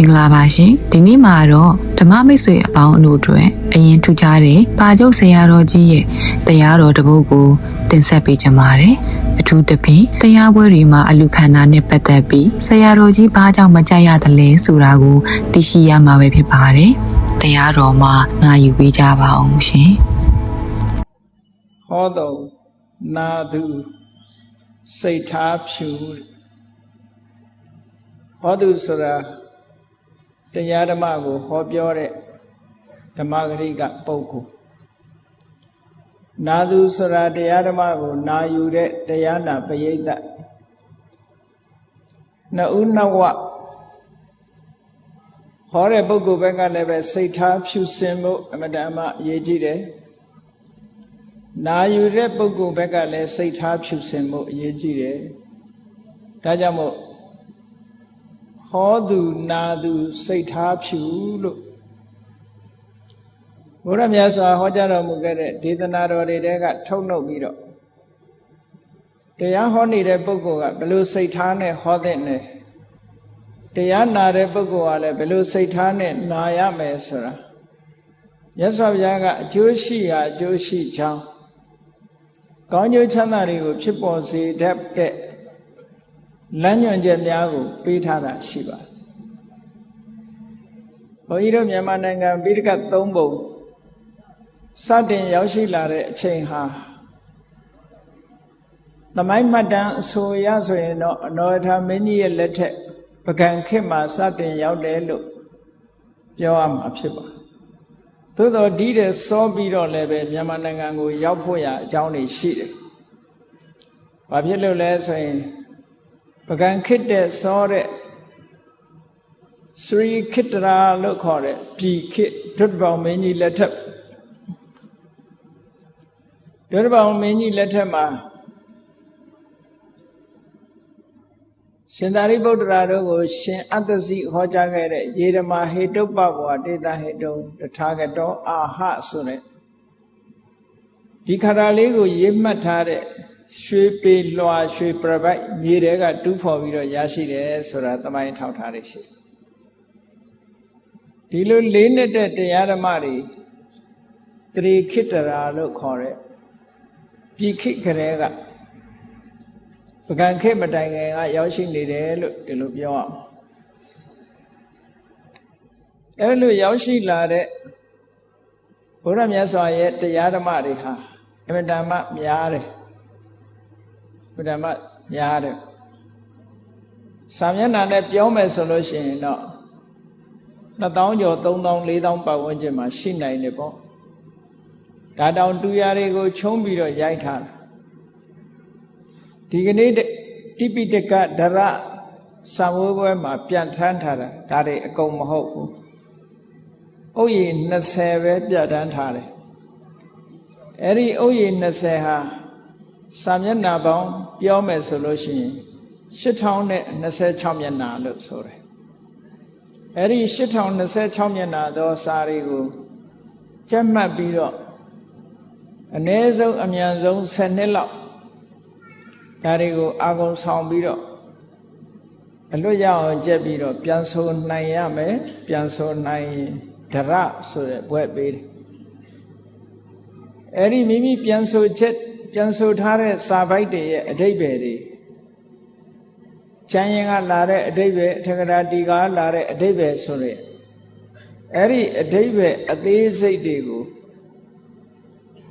င်္ဂလာပါရှင်ဒီနေ့မှာတော့ဓမ္မမိတ်ဆွေအပေါင်းအတို့အတွက်အရင်ထူခြားတဲ့ပါကျုပ်ဆရာတော်ကြီးရဲ့တရားတော်တစ်ပုဒ်ကိုတင်ဆက်ပေးကြပါမယ်အထူးသဖြင့်တရားပွဲတွေမှာအလူခန္ဓာနဲ့ပတ်သက်ပြီးဆရာတော်ကြီးဘာကြောင့်မကြရသလဲဆိုတာကိုသိရှိရမှာပဲဖြစ်ပါတယ်တရားတော်မှာနာယူပေးကြပါအောင်ရှင်ဟောတော်နာသူစိတ်ထားဖြူဟောသူဆိုတာတရားဓမ္မကိုဟောပြောတဲ့ဓမ္မဂရိကပုဂ္ဂိုလ်နာသူဆိုတာတရားဓမ္မကိုနာယူတဲ့တရားနာပရိသတ်နှစ်ဦးနှစ်ဝဟောတဲ့ပုဂ္ဂိုလ်ဘက်ကလည်းပဲစိတ်ထားဖြူစင်ဖို့အမတန်မှအရေးကြီးတယ်နာယူတဲ့ပုဂ္ဂိုလ်ဘက်ကလည်းစိတ်ထားဖြူစင်ဖို့အရေးကြီးတယ်ဒါကြောင့်မို့ဟောသူနာသူစိတ်ထားဖြူလို့ဘုရားမြတ်စွာဟောကြားတော်မူခဲ့တဲ့ဒေသနာတော်တွေတဲကထုတ်နှုတ်ပြီးတော့တရားဟောနေတဲ့ပုဂ္ဂိုလ်ကဘယ်လိုစိတ်ထားနဲ့ဟောတဲ့လဲတရားနာတဲ့ပုဂ္ဂိုလ်ကလည်းဘယ်လိုစိတ်ထားနဲ့နာရမယ်ဆိုတာမြတ်စွာဘုရားကအကျိုးရှိရာအကျိုးရှိချောင်းကောင်းကျိုးချမ်းသာတွေကိုဖြစ်ပေါ်စေတတ်တဲ့လမ်းညွှန်ချက်များကိုပေးထားတာရှိပါတယ်။ဘုန်းကြီးတို့မြန်မာနိုင်ငံပိဋကတ်၃ပုံစတင်ရောက်ရှိလာတဲ့အချိန်ဟာသမိုင်းမှတ်တမ်းအဆိုရဆိုရင်တော့အနောထာမင်းကြီးရဲ့လက်ထက်ပကံခေတ်မှာစတင်ရောက်တယ်လို့ပြောရမှာဖြစ်ပါတယ်။သို့တော်ဒီတဲ့စောပြီးတော့လည်းပဲမြန်မာနိုင်ငံကိုရောက်ဖို့ရအကြောင်းတွေရှိတယ်။ဘာဖြစ်လို့လဲဆိုရင်ပကံခေတ်တဲ့စောတဲ့စရီခေတ္တရာလို့ခေါ်တဲ့ပြည်ခေတ်ဒုတိယပေါင်းမင်းကြီးလက်ထက်ဒုတိယပေါင်းမင်းကြီးလက်ထက်မှာရှင်သာရိပုတ္တရာတို့ကိုရှင်အတ္တစီဟောကြားခဲ့တဲ့ယေရမဟေတုပ္ပဝါဒေတာဟေတုတထာဂတောအာဟဆိုတဲ့ဒီခါရလေးကိုရေးမှတ်ထားတဲ့ရွှေပေလွှာရွှေပြပိုက်မြေတဲကတူးဖော်ပြီးတော့ရရှိတယ်ဆိုတာသမိုင်းထောက်ထားရရှိဒီလိုလေးနှစ်တဲ့တရားဓမ္မတွေတရေခိတ္တရာလို့ခေါ်တဲ့ပြည်ခိကလေးကပကံခေတ်မတိုင်ခင်ကရောက်ရှိနေတယ်လို့ဒီလိုပြောအောင်အဲ့လိုရောက်ရှိလာတဲ့ဘုရားမြတ်စွာရဲ့တရားဓမ္မတွေဟာအမြဲတမ်းများတယ်ဘုရားများတယ်စာမျက်နှာနဲ့ပြောမယ်ဆိုလို့ရှိရင်တော့2000ကျော်3000 4000ပတ်ဝန်းကျင်မှာရှိနိုင်တယ်ပေါ့ဒါတောင်တူရာတွေကိုခြုံပြီးတော့ရိုက်ထားတာဒီကနေ့တိပိဋကဒရစာဝေးပွဲမှာပြန်ထမ်းထားတာဒါတွေအကုန်မဟုတ်ဘူးဥယျာဉ်20ပဲပြဋ္ဌာန်းထားတယ်အဲ့ဒီဥယျာဉ်20ဟာစာမျက်နှာပေါင်းပြောမယ်ဆိုလို့ရှိရင်8026မျက်နှာလို့ဆိုတယ်အဲ့ဒီ8026မျက်နှာသောစာတွေကိုကျက်မှတ်ပြီးတော့အနည်းဆုံးအမြန်ဆုံး10နှစ်လောက်ဒါတွေကိုအာဂုံဆောင်ပြီးတော့အလွတ်ရအောင်ကျက်ပြီးတော့ပြန်ဆိုနိုင်ရမယ်ပြန်ဆိုနိုင်ရင်ဒရဆိုတဲ့ဘွဲ့ပေးတယ်အဲ့ဒီမိမိပြန်ဆိုချက်ပြန်ဆိုထားတဲ့စာပိုက်တွေရဲ့အဓိပ္ပာယ်တွေကျမ်းရင်ကလာတဲ့အဓိပ္ပာယ်အထက်ကရာတီကလာတဲ့အဓိပ္ပာယ်ဆိုတဲ့အဲ့ဒီအဓိပ္ပာယ်အသေးစိတ်တွေကို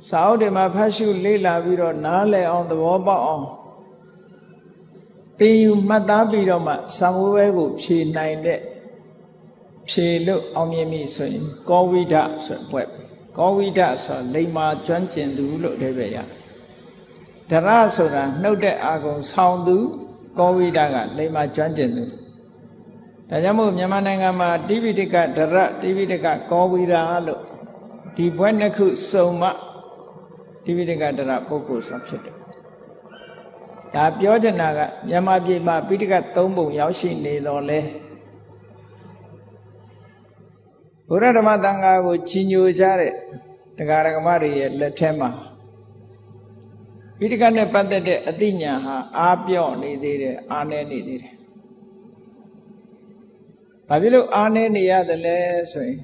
စာအုပ်တွေမှာဖတ်ရှုလေ့လာပြီးတော့နားလည်အောင်သဘောပေါက်အောင်သင်ယူမှတ်သားပြီးတော့မှစာမိုးပွဲကိုဖြေနိုင်တဲ့ဖြေလို့အောင်မြင်ပြီဆိုရင်ကောဝိဒဆိုပွဲကောဝိဒဆိုလိမ္မာကျွမ်းကျင်သူလို့အဓိပ္ပာယ်ရဒရဆိုတာနှုတ်တဲ့အာဂုံဆောင်းသူကောဝိဒကလိမ္မာကျွမ်းကျင်သူဒါကြောင့်မို့မြန်မာနိုင်ငံမှာတိပိဋကဒရတိပိဋကကောဝိဒလို့ဒီဘွဲ့နှစ်ခုစုံမှတိပိဋကဒရပုဂ္ဂိုလ်ဆိုဖြစ်တယ်ဒါပြောချင်တာကမြန်မာပြည်မှာပိဋကတ်၃ပုံရောက်ရှိနေတော့လဲဘုရားဓမ္မသံဃာကိုကြီးညိုကြတဲ့တရားဓမ္မတွေရဲ့လက်ထက်မှာပိဋကတ်နဲ့ပတ်သက်တဲ့အသိဉာဏ်ဟာအားပြော့နေသေးတယ်အားနည်းနေသေးတယ်ဘ ဘာဖြစ်လို့အားနည်းနေရတယ်လဲဆိုရင်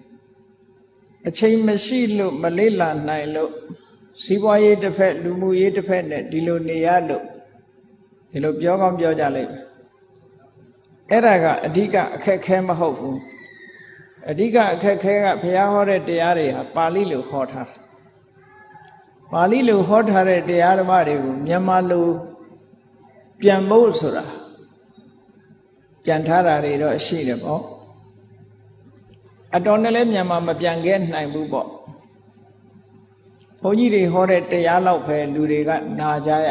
အချိန်မရှိလို့မလေ့လာနိုင်လို့စီးပွားရေးတစ်ဖက်လူမှုရေးတစ်ဖက်နဲ့ဒီလိုနေရလို့ဒီလိုပြောကောင်းပြောကြလိမ့်မယ်အဲ့ဒါကအဓိကအခက်ခဲမဟုတ်ဘူးအဓိကအခက်ခဲကဘုရားဟောတဲ့တရားတွေဟာပါဠိလိုဟောထားတာပါဠိလိုဟောထားတဲ့တရားဓမ္မတွေကိုမြန်မာလိုပြန်ဖို့ဆိုတာပြန်ထားတာတွေတော့ရှိတယ်ပေါ့အတော်နဲ့လည်းမြန်မာမပြန်ခဲ့နိုင်ဘူးပေါ့ဘုန်းကြီးတွေဟောတဲ့တရားလောက်ပဲလူတွေကနာကြရ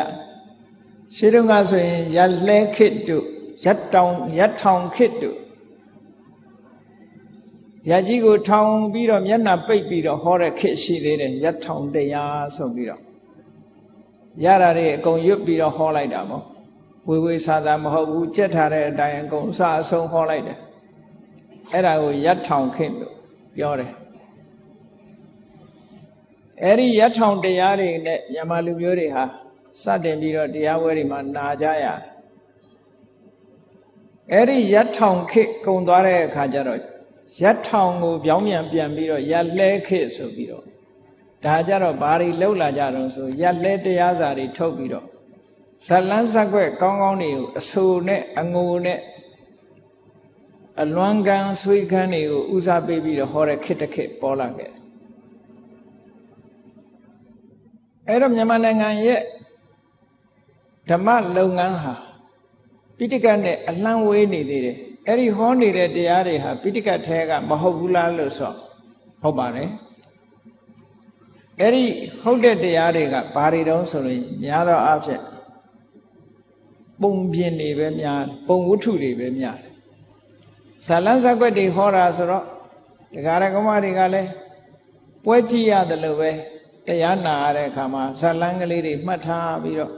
ရှင်းတော့ကဆိုရင်ရက်လဲခေတ်တို့ရက်ထောင်ခေတ်တို့ရက်ကြီးကိုထောင်ပြီးတော့မျက်နှာပိတ်ပြီးတော့ဟောတဲ့ခေတ်ရှိသေးတယ်ရက်ထောင်တရားဆိုပြီးတော့ရတာတွေအကုန်ရွတ်ပြီးတော့ဟောလိုက်တာပေါ့ဝေဝေဆာဆာမဟုတ်ဘူးကြက်ထားတဲ့အတိုင်းအကုန်အစအဆုံးဟောလိုက်တယ်အဲ့ဒါကိုရက်ထောင်ခေတ်လို့ပြောတယ်အဲ့ဒီရက်ထောင်တရားတွေနဲ့မြန်မာလူမျိုးတွေဟာစတင်ပြီးတော့တရားပွဲတွေမှာနာကြရအဲ့ဒီရက်ထောင်ခေတ်ကုံသွားတဲ့အခါကျတော့ရက်ထောင်ကိုပြောင်းပြန်ပြန်ပြီးတော့ရက်လဲခေတ်ဆိုပြီးတော့ဒါကြတော့ဘာတွေလှုပ်လာကြတော့ဆိုရက်လဲတရားစာတွေထုတ်ပြီးတော့ဇလန်းဇက်ွက်ကောင်းကောင်းတွေကိုအဆူနဲ့အငိုနဲ့အလွမ်းကန်းဆွေးကန်းတွေကိုဦးစားပေးပြီးတော့ဟောတဲ့ခေတ်တစ်ခေတ်ပေါ်လာခဲ့တယ်အဲ့တော့မြန်မာနိုင်ငံရဲ့ဓမ္မလုပ်ငန်းဟာပိဋကတ်နဲ့အလှမ်းဝေးနေသေးတယ်အဲ့ဒီဟောနေတဲ့တရားတွေဟာပိဋကတ်ထဲကမဟုတ်ဘူးလားလို့ဆိုဟုတ်ပါတယ်အဲ့ဒီဟုတ်တဲ့တရားတွေကဘာတွေတုံးဆိုရင်များသောအားဖြင့်ပုံပြင်တွေပဲများပုံဝတ္ထုတွေပဲများတယ်ဇာလန်းဇက်ွက်တွေဟောတာဆိုတော့ဒကာရကမတွေကလည်းပွဲကြည့်ရတယ်လို့ပဲတရားနာရတဲ့အခါမှာဇာလန်းကလေးတွေမှတ်ထားပြီးတော့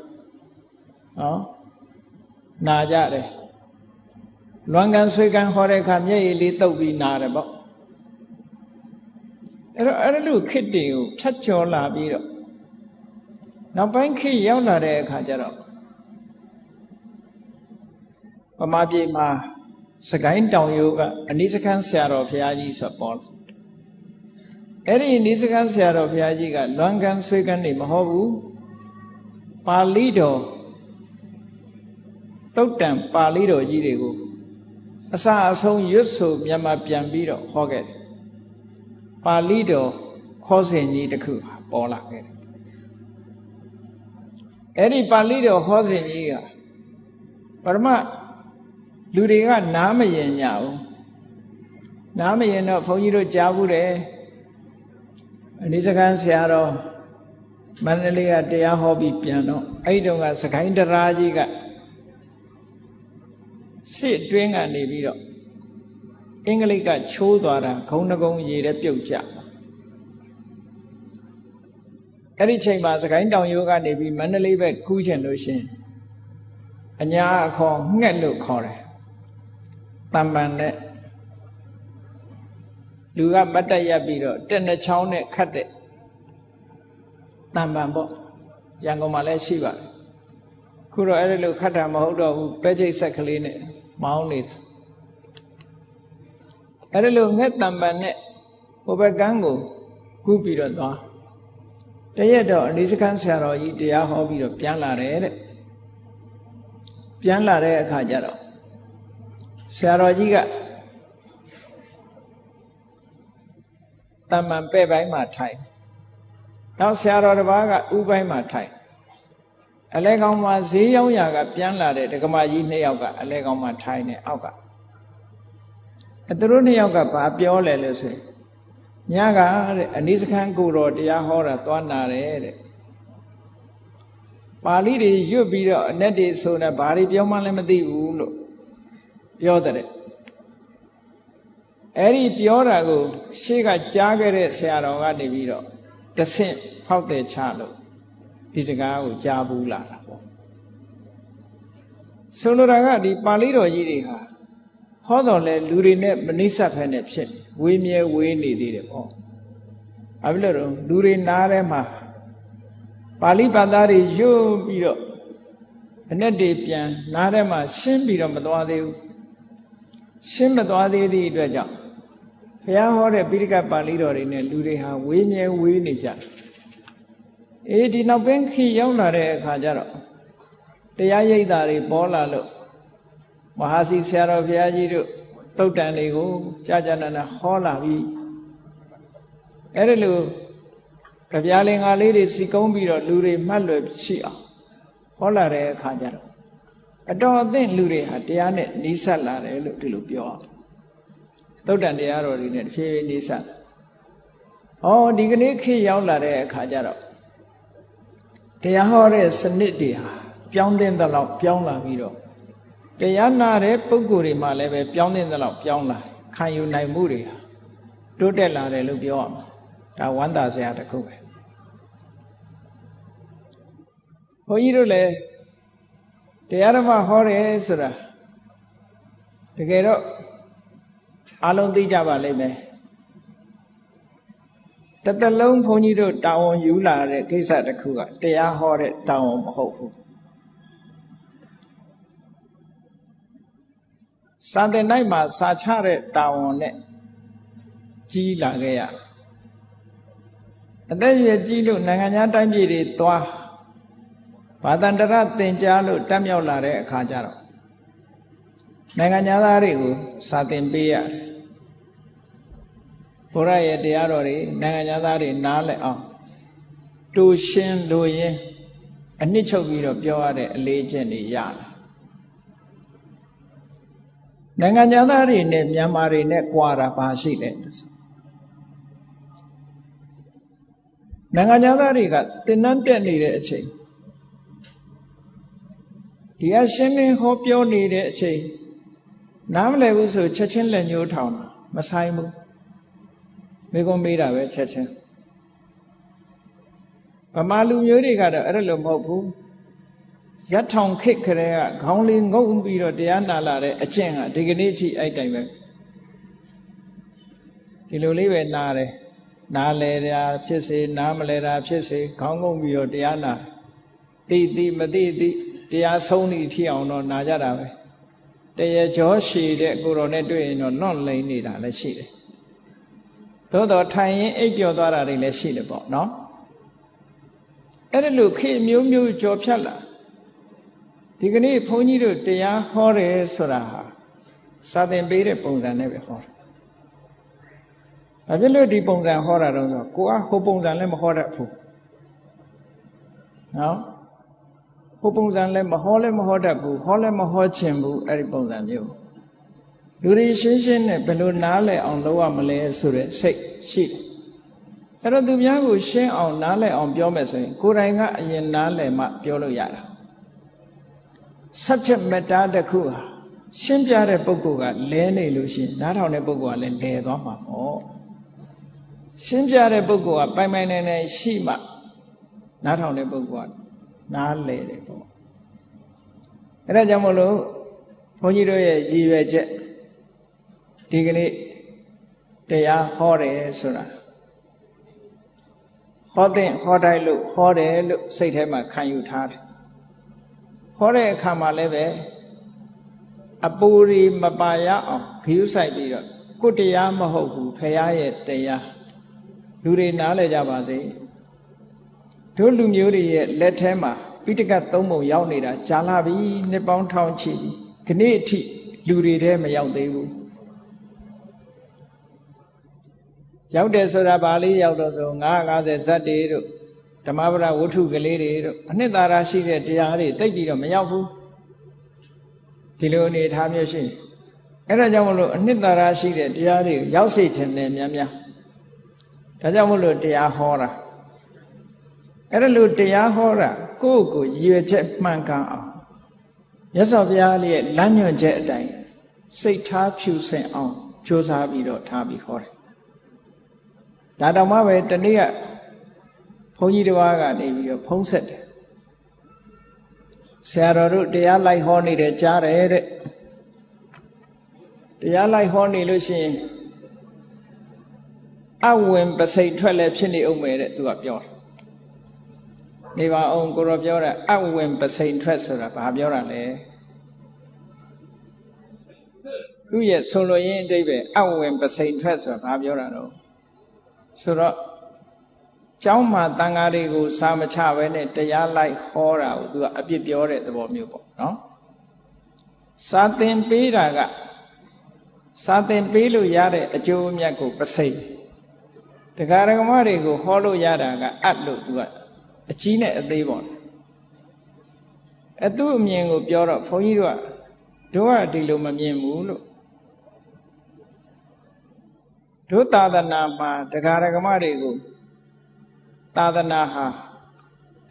နာကြတယ်လွမ်းကန်ဆွေးကန်ဟောတဲ့အခါမျက်ရည်လေးတုပ်ပြီးနာတယ်ပေါ့အဲ့လိုခေတ်တွေကိုဖြတ်ကျော်လာပြီးတော့နောက်ပိုင်းခေတ်ရောက်လာတဲ့အခါကျတော့ဗမာပြည်မှာစကိုင်းတောင်ရိုးကအနိစ္စခန်းဆရာတော်ဘုရားကြီးဆိုပေါ်လာအဲ့ဒီအနိစ္စခန်းဆရာတော်ဘုရားကြီးကလွမ်းကန်ဆွေးကန်နေမဟုတ်ဘူးပါဠိတော်သုတ်တံပါဠိတော်ကြီးတွေကိုအစအဆုံးရွတ်ဆိုမြန်မာပြန်ပြီးတော့ဟောခဲ့တယ်ပါဠိတော်ခေါ်စဉ်ကြီးတစ်ခုပေါ်လာခဲ့တယ်အဲ့ဒီပါဠိတော်ခေါ်စဉ်ကြီးကပရမလူတွေကနားမရင်ကြဘူးနားမရင်တော့ဘုန်းကြီးတို့ကြားဘူးတယ်အနိစ္စခန်းဆရာတော်မန္တလေးကတရားဟောပြီးပြန်တော့အဲ့ဒီတုန်းကစကိုင်းတရားကြီးကစစ်တွင်းကနေပြီးတော့အင်္ဂလိပ်ကချိုးသွားတာဂုံနှကုံရေတဲ့ပြုတ်ကြအဲ့ဒီချိန်မှာစကိုင်းတောင်ရိုးကနေပြီးမန္တလေးဘက်ကူးချင်လို့ရှင်အညာအခေါ်ငှက်လို့ခေါ်တယ်တံပန်နဲ့လူကမတ်တက်ရပ်ပြီးတော့တက်နှချောင်းနဲ့ခတ်တဲ့တံပန်ပေါ့ရန်ကုန်မှာလည်းရှိပါတယ်ခုတော့အဲ့ဒီလိုခတ်တာမဟုတ်တော့ဘူးပဲချိတ်ဆက်ကလေးနဲ့မောင်းနေတာအဲ့ဒီလိုငှက်တံပန်နဲ့ဟိုဘက်ကန်းကိုကူးပြီးတော့သွားတရက်တော့အနိစ္စခန်းဆရာတော်ကြီးတရားဟောပြီးတော့ပြန်လာတယ်တဲ့ပြန်လာတဲ့အခါကျတော့ဆရာတော်ကြီးကတမန်ပဲ့ပိုင်းမှာထိုင်နောက်ဆရာတော်တစ်ပါးကဥပိုင်းမှာထိုင်အလဲကောင်းမှာဈေးရောက်ရာကပြန်လာတဲ့ဒကမကြီးနှစ်ယောက်ကအလဲကောင်းမှာထိုင်နေအောက်ကသူတို့နှစ်ယောက်ကဘာပြောလဲလို့ဆိုရင်ညကအနိစ္စခန်းကိုတော်တရားဟောတာသွားနာတယ်တဲ့ပါဠိတွေရွတ်ပြီးတော့အနက်တွေဆိုနေဘာတွေပြောမှလည်းမသိဘူးလို့ပြောတဲ့အဲ့ဒီပြောတာကိုရှေ့ကကြားခဲ့တဲ့ဆရာတော်ကနေပြီးတော့တဆင့်ဖောက်တယ်ချလို့ဒီစကားကိုကြားဘူးလာတာပေါ့ဆိုလိုတာကဒီပါဠိတော်ကြီးတွေဟာဟောတော်လဲလူတွေနဲ့မနှိစက်ဖက်နဲ့ဖြစ်ဝေးမြဲဝေးနေသေးတယ်ပေါ့ဘာဖြစ်လို့လူတွေနားထဲမှာပါဠိဘာသာတွေရွတ်ပြီးတော့အနက်တွေပြန်နားထဲမှာရှင်းပြီးတော့မသွားသေးဘူး ရှင်းမသွားသေးသည့်အတွက်ကြောင့်ဘုရားဟောတဲ့ပိဋကပါဠိတော်တွေနဲ့လူတွေဟာဝေးမြဲဝေးနေကြတယ်ဒီနောက်ပိုင်းခေတ်ရောက်လာတဲ့အခါကျတော့တရားရိပ်သာတွေပေါ်လာလို့မဟာစီဆရာတော်ဘုရားကြီးတို့သုတ်တန်တွေကိုကြာကြာနာနာဟောလာပြီအဲ့ဒါလို့ကြပြားလင်္ကာလေးတွေစီကုံးပြီးတော့လူတွေမှတ်လွယ်ရှိအောင်ဟောလာတဲ့အခါကျတော့အတော်အသင့်လူတွေဟာတရားနဲ့နီးစပ်လာတယ်လို့ဒီလိုပြောအောင်သုတ်တန်တရားတော်တွေနဲ့တဖြည်းဖြည်းနီးစပ်ဒီကနေ့ခေတ်ရောက်လာတဲ့အခါကျတော့တရားဟောတဲ့စနစ်တွေဟာပြောင်းတဲ့လောက်ပြောင်းလာပြီးတော့တရားနာတဲ့ပုဂ္ဂိုလ်တွေမှလည်းပဲပြောင်းတဲ့လောက်ပြောင်းလာခံယူနိုင်မှုတွေဟာတိုးတက်လာတယ်လို့ပြောရမှာဒါဝမ်းသာစရာတစ်ခုပဲဘုန်းကြီးတို့လည်းတရားဓမ္မဟောတယ်ဆိုတာတကယ်တော့အလုံးသိကြပါလိမ့်မယ်တစ်သက်လုံးဘုန်းကြီးတို့တာဝန်ယူလာတဲ့ကိစ္စတစ်ခုကတရားဟောတဲ့တာဝန်မဟုတ်ဘူးစာသင်တိုင်းမှာစာချတဲ့တာဝန်နဲ့ကြီးလာခဲ့ရအသက်အရွယ်ကြီးလို့နိုင်ငံခြားတိုင်းပြည်တွေသွားဘာသာတရသင်ကြားလို့တက်မြောက်လာတဲ့အခါကျတော့နိုင်ငံသားတွေကိုစာသင်ပေးရတယ်ဘုရားရဲ့တရားတော်တွေနိုင်ငံသားတွေနားလည်အောင်တူရှင်းလို့ရင်အနှစ်ချုပ်ပြီးတော့ပြောရတဲ့အလေးအကျင့်တွေရတယ်နိုင်ငံသားတွေနဲ့မြန်မာတွေနဲ့ကြွာတာဘာရှိလဲနိုင်ငံသားတွေကသင်္นานတက်နေတဲ့အချိန်ဒီအရှင်းလင်းဟောပြောနေတဲ့အချိန်နားမလည်ဘူးဆိုချက်ချင်းလက်ညှိုးထောင်တာမဆိုင်ဘူးမိကုံးမေးတာပဲချက်ချင်းဗမာလူမျိုးတွေကတော့အဲ့လိုမဟုတ်ဘူးရက်ထောင်ခိတ်ခရဲကခေါင်းလေးငုံပြီးတော့တရားနာလာတဲ့အကျင့်ကဒီကနေ့အထိအဲ့တိုင်ပဲဒီလိုလေးပဲနားတယ်နားလဲတာဖြစ်စေနားမလဲတာဖြစ်စေခေါင်းငုံပြီးတော့တရားနာသိမသိတရားဆုံးနေထိအောင်တော့နာကြတာပဲတရကြောရှည်တဲ့ကိုတော်နဲ့တွေ့ရင်တော့လွန့်လိမ့်နေတာလည်းရှိတယ်သို့တော်ထိုင်ရင်အိပ်ပျော်သွားတာတွေလည်းရှိတယ်ပေါ့နော်အဲ့ဒါလို့ခေမျိုးမျိုးကြော်ဖြတ်လာဒီကနေ့ဘုန်းကြီးတို့တရားဟောတယ်ဆိုတာဟာစာသင်ပေးတဲ့ပုံစံနဲ့ပဲဟောတယ်ဘာဖြစ်လို့ဒီပုံစံဟောတာတော့ဆိုကိုကဟိုပုံစံလည်းမဟောတတ်ဘူးနော်ဟိုပုံစံလည်းမဟောတတ်ဘူးဟောလည်းမဟောချင်ဘူးအဲ့ဒီပုံစံမျိုးလူတွေရှင်းရှင်းနဲ့ဘယ်လိုနားလည်အောင်လုပ်ရမလဲဆိုတဲ့စိတ်ရှိတယ်အဲ့တော့သူများကိုရှင်းအောင်နားလည်အောင်ပြောမယ်ဆိုရင်ကိုယ်တိုင်ကအရင်နားလည်မှပြောလို့ရတာsubject matter တစ်ခုဟာရှင်းပြတဲ့ပုဂ္ဂိုလ်ကလဲနေလို့ရှိရင်နားထောင်တဲ့ပုဂ္ဂိုလ်ကလည်းလဲသွားမှာပေါ့ရှင်းပြတဲ့ပုဂ္ဂိုလ်ကပိုင်ပိုင်နိုင်နိုင်ရှိမှနားထောင်တဲ့ပုဂ္ဂိုလ်ကနားလဲတယ်ပေါ့အဲ့ဒါကြောင့်မလို့ဘုန်းကြီးတို့ရဲ့ရည်ရွယ်ချက်ဒီကနေ့တရားဟောတယ်ဆိုတာဟောတဲ့ဟောတိုင်းလို့ဟောတယ်လို့စိတ်ထဲမှာခံယူထားတယ်ဟောတဲ့အခါမှာလည်းပဲအပူရီမပါရအောင်ဂရုစိုက်ပြီးတော့ကိုယ်တရားမဟုတ်ဘူးဖရာရဲ့တရားလူတွေနားလည်ကြပါစေတို့လူမျိုးတွေရဲ့လက်ထဲမှာပိဋကတ်သုံးပုံရောက်နေတာကြာလာပြီနှစ်ပေါင်းထောင်ချီပြီခနေ့အထိလူတွေထဲမရောက်သေးဘူးရောက်တယ်ဆိုတာဗာလေးရောက်တော့ဆို950ဇတ်တွေတို့ဓမ္မပဒဝတ္ထုကလေးတွေတို့အနှစ်သာရရှိတဲ့တရားတွေသိပြီးတော့မရောက်ဘူးဒီလိုအနေထားမျိုးရှိအဲ့ဒါကြောင့်မလို့အနှစ်သာရရှိတဲ့တရားတွေရောက်စေခြင်းနဲ့များများဒါကြောင့်မလို့တရားဟောတာအဲ့ဒါလို့တရားဟောတာကိုယ့်ကိုရည်ရွယ်ချက်မှန်ကန်အောင်မြတ်စွာဘုရားရဲ့လမ်းညွှန်ချက်အတိုင်းစိတ်ထားဖြူစင်အောင်ကြိုးစားပြီးတော့ထားပြီးဟောတယ်ဒါတောင်မှပဲတနေ့ကဘုန်းကြီးတစ်ပါးကနေပြီးတော့ဖုံးဆက်တယ်ဆရာတော်တို့တရားလိုက်ဟောနေတယ်ကြားတယ်တဲ့တရားလိုက်ဟောနေလို့ရှိရင်အဝင်ပစိတ်ထွက်လည်းဖြစ်နေအောင်မယ်တဲ့သူကပြောတယ်နေပါအောင်ကိုရောပြောတာအဝင်ပစိန်ထွက်ဆိုတာဘာပြောတာလဲ သူရဲ့ဆိုလိုရင်းအဓိပ္ပာယ်အဝင်ပစိန်ထွက်ဆိုတာဘာပြောတာတော့ဆိုတော့ကျောင်းမှာတန်ဃာတွေကိုစာမချဘဲနဲ့တရားလိုက်ဟောတာကိုသူကအပြစ်ပြောတဲ့သဘောမျိုးပေါ့နော်စာသင်ပေးတာကစာသင်ပေးလို့ရတဲ့အကျိုးအမြတ်ကိုပစိန်တရားဓမ္မတွေကိုဟောလို့ရတာကအပ်လို့သူကအကြီးနဲ့အသေးပေါ့သူ့အမြင်ကိုပြောတော့ဘုန်းကြီးတို့ကဒီလိုမမြင်ဘူးလို့တို့သာသနာမှာတရားဓမ္မတွေကိုသာသနာဟာ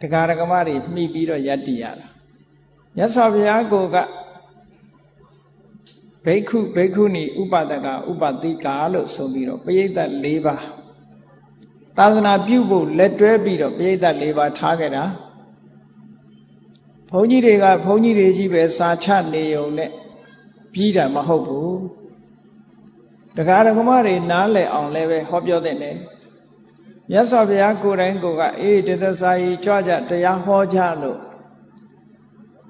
တရားဓမ္မတွေမှီပြီးတော့ယက်တည်ရတာမြတ်စွာဘုရားကိုကဘိက္ခုဘိက္ခုနီဥပဒကဥပတိကာလို့ဆိုပြီးတော့ပရိသတ်၄ပါးသာသနာပြုဖို့လက်တွဲပြီးတော့ပရိသတ်၄ပါးထားခဲ့တာဘုန်းကြီးတွေကဘုန်းကြီးတွေကြီးပဲစာချနေုံနဲ့ပြီးတာမဟုတ်ဘူးတရားဓမ္မတွေနားလည်အောင်လည်းပဲဟောပြောတဲ့နေမြတ်စွာဘုရားကိုယ်တိုင်ကိုကတေသစာကြီးကြွကြတရားဟောကြလို့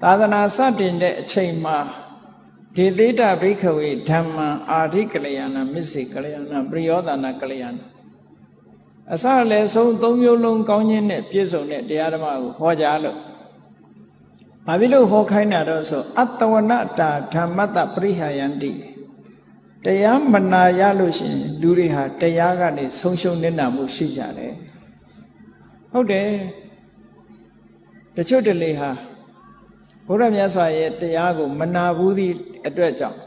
သာသနာစတင်တဲ့အချိန်မှာဒေသေတဘိက္ခဝေဓမ္မံအာဓိကလျာဏမစ္စေကလျာဏပရိယောဒနာကလျာဏအစလည်းဆုံး၃မျိုးလုံးကောင်းခြင်းနဲ့ပြည့်စုံတဲ့တရားဓမ္မကိုဟောကြလို့ဘာဖြစ်လို့ဟောခိုင်းတာတော့ဆိုအတ္တဝနတာဓမ္မတပရိဟာယန္တိတရားမနာရလို့ရှိရင်လူတွေဟာတရားကနေဆုံးရှုံးနေတာမှုရှိကြတယ်ဟုတ်တယ်တချို့တလေဟာဘုရားမြတ်စွာရဲ့တရားကိုမနာဘူးသည့်အတွက်ကြောင့်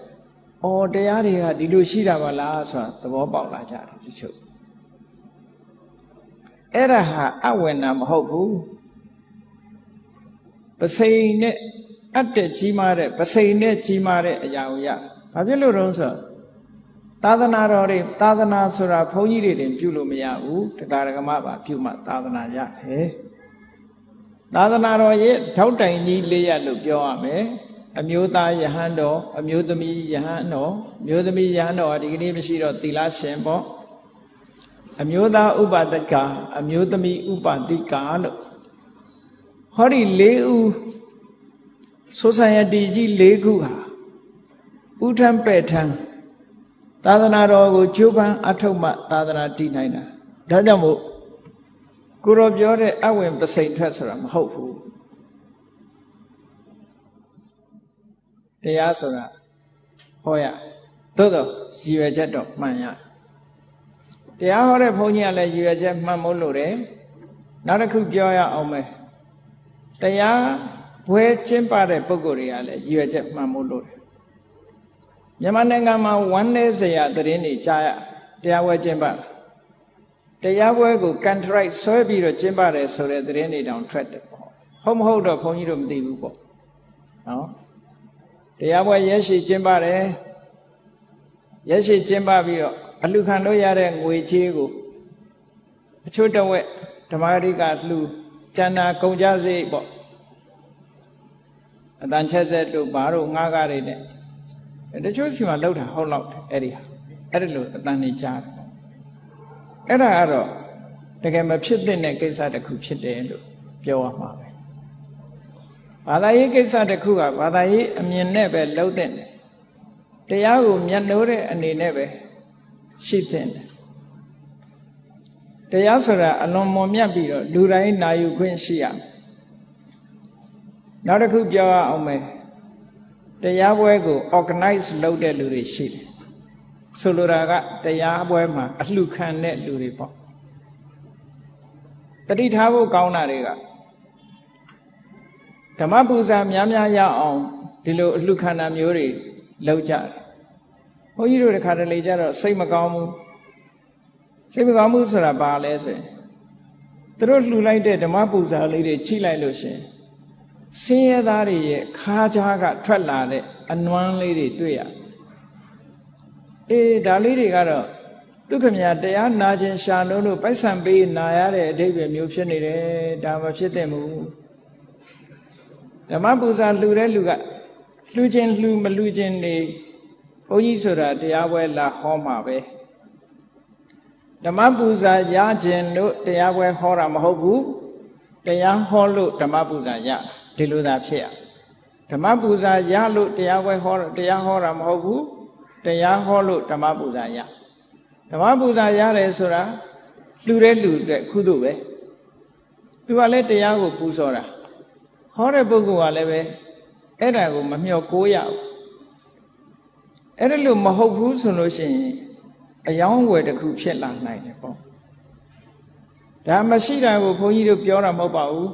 တရားတွေကဒီလိုရှိတာပါလားဆိုတာသဘောပေါက်လာကြတယ်တချို့အဲ့ဒါဟာအဝိနာမဟုတ်ဘူးပစိန်နဲ့အတ္တကြီးမားတဲ့ပစိန်နဲ့ကြီးမားတဲ့အရာကိုရဘာဖြစ်လို့တော့ဆိုသာသနာတော်တွေသာသနာဆိုတာဘုန်းကြီးတွေတင်ပြုလို့မရဘူးတရားဓမ္မပါပြုမှသာသနာရတယ်သာသနာတော်ရဲ့ထောက်တိုင်ကြီး၄ရပ်လို့ပြောရမယ်အမျိုးသားယဟန်တော်အမျိုးသမီးယဟန်တော်မျိုးသမီးယဟန်တော်ဒီကနေ့မရှိတော့သီလရှင်ပေါ့အမျိုးသားဥပဒကအမျိုးသမီးဥပတိကာလို့ဟောဒီ၄ဦးဆိုဆိုင်ရတီကြီး၄ခုဟာဥထံပဲ့ထံသာသနာတော်ကိုကျိုးပန်းအထုတ်မှသာသနာတည်နိုင်တာဒါကြောင့်မို့ကိုရောပြောတဲ့အဝင်ပစိန်ထွက်ဆိုတာမဟုတ်ဘူးတရားဆိုတာဟောရသို့တော့ရည်ရွယ်ချက်တော့မှန်ရတရားဟောတဲ့ဘုန်းကြီးကလည်းရည်ရွယ်ချက်မှန်မို့လို့တယ်နောက်တစ်ခုပြောရအောင်မယ်တရားဘွဲကျင့်ပတဲ့ပုဂ္ဂိုလ်တွေကလည်းရည်ရွယ်ချက်မှန်မို့လို့တယ်မြန်မာနိုင်ငံမှာဝမ်းနည်းစရာသတင်းတွေကြားရတရားဝဲကျင့်ပတရားပွဲကို contract ဆွဲပြီးတော့ကျင့်ပါတယ်ဆိုတဲ့သတင်းတွေတောင်ထွက်တယ်ပေါ့ဟုတ်မဟုတ်တော့ဘုန်းကြီးတို့မသိဘူးပေါ့နော်တရားပွဲရက်ရှိကျင့်ပါတယ်ရက်ရှိကျင့်ပပြီးတော့အလှခံလို့ရတဲ့ငွေချေးကိုအချို့တဝက်ဓမ္မရိကလှူကျန်တာကုန်ကြစိတ်ပေါ့အတန်ချက်ဆက်တို့ဘာတို့ငှားကားတွေနဲ့တချို့စီမှာလောက်တာဟုတ်လောက်တယ်အဲ့ဒီလိုအတန်နေကြားတယ်အဲ့ဒါကတော့တကယ်မဖြစ်တဲ့ကိစ္စတစ်ခုဖြစ်တယ်လို့ပြောရမှာပဲဘာသာရေးကိစ္စတစ်ခုကဘာသာရေးအမြင်နဲ့ပဲလုံးတဲ့တရားကိုမျက်နှိုးတဲ့အနေနဲ့ပဲရှိတဲ့တရားဆိုတာအလွန်မွန်မြတ်ပြီးတော့လူတိုင်းနာယူခွင့်ရှိရနောက်တစ်ခုပြောရအောင်မယ်တရားပွဲကို organize လုပ်တဲ့လူတွေရှိတယ်ဆိုလိုတာကတရားပွဲမှာအလှခံတဲ့လူတွေပေါ့တတိထားဖို့ကောင်းတာတွေကဓမ္မပူဇာများများရအောင်ဒီလိုအလှခံတာမျိုးတွေလုပ်ကြတယ်ဘုန်းကြီးတို့တခါတလေကျတော့စိတ်မကောင်းဘူးဆိုတာဘာလဲဆိုရင်သူတို့လှူလိုက်တဲ့ဓမ္မပူဇာလေးတွေချိလိုက်လို့ရှင်ဆင်းရဲသားတွေရဲ့ခါးကြားကထွက်လာတဲ့အနွမ်းလေးတွေတွေ့ရဒါလေးတွေကတော့ဒုက္ခမြတရားနာခြင်းရှာလို့ပိုက်ဆံပေးနာရတဲ့အဓိပ္ပာယ်မျိုးဖြစ်နေတယ်ဒါမဖြစ်သင့်ဘူးဓမ္မပူဇာလှူတဲ့လူကလှူခြင်းလှူမလှူခြင်းနေဘုန်းကြီးဆိုတာတရားပွဲလာဟောမှာပဲဓမ္မပူဇာရခြင်းတို့တရားပွဲဟောတာမဟုတ်ဘူးတရားဟောလို့ဓမ္မပူဇာရဒီလိုသာဖြစ်ရဓမ္မပူဇာရလို့တရားပွဲဟောတရားဟောတာမဟုတ်ဘူး တရားဟောလို့ဓမ္မပူဇာရဓမ္မပူဇာရတယ်ဆိုတာလှူတဲ့လူအတွက်ကုသိုလ်ပဲသူကလည်းတရားကိုပူဇော်တာဟောတဲ့ပုဂ္ဂိုလ်ကလည်းပဲအဲ့ဒါကိုမမျှော်ကိုးရဘူးအဲ့ဒါလို့မဟုတ်ဘူးဆိုလို့ရှိရင်အယောင်းဝယ်တစ်ခုဖြစ်လာနိုင်တယ်ပေါ့ဒါမရှိတာကိုဘုန်းကြီးတို့ပြောတာမဟုတ်ပါဘူး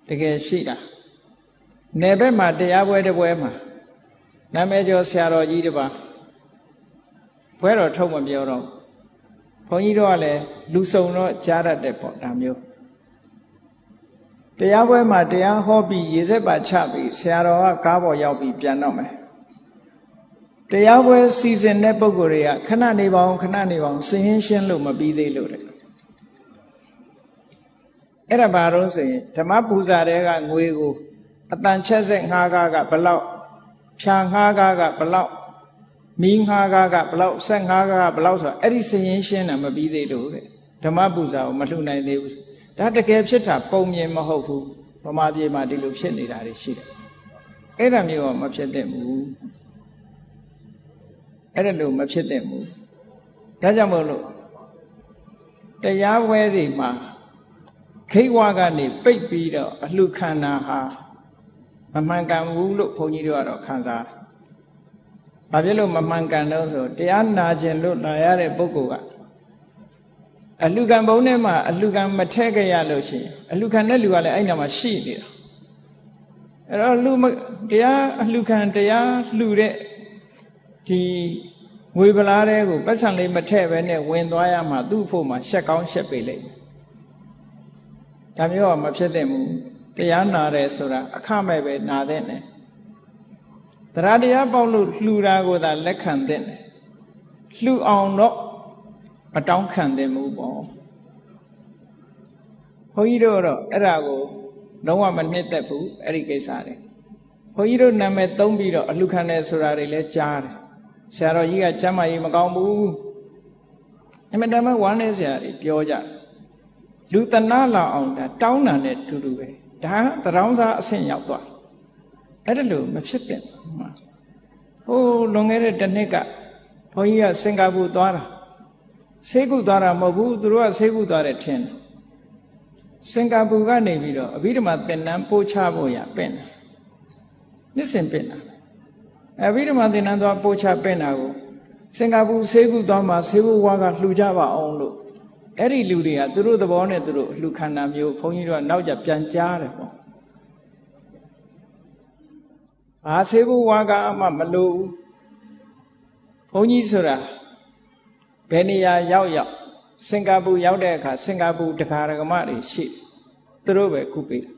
တကယ်ရှိတာနယ်ဘက်မှာတရားပွဲတစ်ပွဲမှာနာမည်ကျော်ဆရာတော်ကြီးတစ်ပါးပွဲတော်ထုတ်မပြောတော့ဘုန်းကြီးတို့ကလည်းလူစုံတော့ကြားရတဲ့ပေါ့ဒါမျိုးတရားပွဲမှာတရားဟောပြီးရေစက်ပါချပြီးဆရာတော်ကကားပေါ်ရောက်ပြီးပြန်တော့မယ်တရားပွဲစီစဉ်တဲ့ပုဂ္ဂိုလ်တွေကခဏနေပါအောင်ခဏနေပါအောင်စရင်ရှင်းလို့မပြီးသေးလို့တဲ့အဲ့ဒါဘာလို့ဆိုရင်ဓမ္မပူဇာတဲ့ကငွေကိုအတန်ချက်ဆက်ငှားကားကဘလောက်ဖြာငှားကားကဘလောက်မီးငှားကားကဘလောက်ဆက်ငှားကားကဘလောက်ဆိုအဲ့ဒီစရင်ရှင်းတာမပြီးသေးလို့တဲ့ဓမ္မပူဇာကိုမလှူနိုင်သေးဘူးဒါတကယ်ဖြစ်တာပုံမြင်မဟုတ်ဘူးဗမာပြည်မှာဒီလိုဖြစ်နေတာတွေရှိတယ်အဲ့ဒါမျိုးကမဖြစ်သင့်ဘူးအဲ့ဒါလို့မဖြစ်သင့်ဘူးဒါကြောင့်မို့လို့တရားပွဲတွေမှာခိတ်ဝါကနေပိတ်ပြီးတော့အလှခန္ဓာဟာမမှန်ကန်ဘူးလို့ဘုန်းကြီးတို့ကတော့ခံစားတယ်။ဘာဖြစ်လို့မမှန်ကန်တော့ဆိုတရားနာခြင်းလို့လာရတဲ့ပုဂ္ဂိုလ်ကအလှခံပုံထဲမှာအလှခံမထည့်ခဲ့ရလို့ရှိရင်အလှခံတဲ့လူကလည်းအဲ့နာမှာရှိနေတာ။အဲ့တော့တရားအလှခံတရားလှူတဲ့ဒီငွေပလားတွေကိုပတ်စံလေးမထည့်ပဲနဲ့ဝင်သွားရမှသူ့ဖို့မှာရှက်ကောင်းရှက်ပေလိမ့်မယ်။ဒါမျိုးကမဖြစ်သင့်ဘူးတရားနာတယ်ဆိုတာအခမဲ့ပဲနာသင့်တယ်တရားတရားပေါက်လို့လှူတာကိုသာလက်ခံသင့်တယ်လှူအောင်တော့မတောင်းခံသင့်ဘူးပေါ့ဘုန်းကြီးတို့တော့အဲ့ဒါကိုလုံးဝမနှစ်သက်ဘူးအဲ့ဒီကိစ္စတွေဘုန်းကြီးတို့နာမည်သုံးပြီးတော့အလှခံတယ်ဆိုတာတွေလည်းကြားတယ်ဆရာတော်ကြီးကကျမ်းမာရေးမကောင်းဘူးအမှန်တမ်းဝမ်းနေစရာတွေပြောကြလူတနာလာအောင်ဒါတောင်းတာနဲ့တူတူပဲဒါသရောင်းစားအဆင့်ရောက်သွားအဲ့ဒါလို့မဖြစ်သင့်ဘူးဟိုလွန်ခဲ့တဲ့တစ်နှစ်ကဘုန်းကြီးကစင်ကာပူသွားတာဆေးကုသွားတာမဟုတ်ဘူးသူတို့ကဆေးကုသွားတယ်ထင်တယ်စင်ကာပူကနေပြီးတော့အဘိဓမ္မာသင်တန်းပို့ချဖို့ရပင့်တယ်နှစ်စဉ်ပင့်တာအဘိဓမ္မာသင်တန်းသွားပို့ချပင့်တာကိုစင်ကာပူဆေးကုသွားမှဆေးဘဝကလှူကြပါအောင်လို့အဲ့ဒီလူတွေကသူတို့သဘောနဲ့သူတို့လှူခန္ဓာမျိုးဘုန်းကြီးတို့ကနောက်ကျပြန်ကြားတယ်ပေါ့ဘာဆေးဘဝကမှမလို့ဘုန်းကြီးဆိုတာဘယ်နေရာရောက်စင်ကာပူရောက်တဲ့အခါစင်ကာပူတရားဓမ္မတွေရှိသူတို့ပဲကုပေးတယ်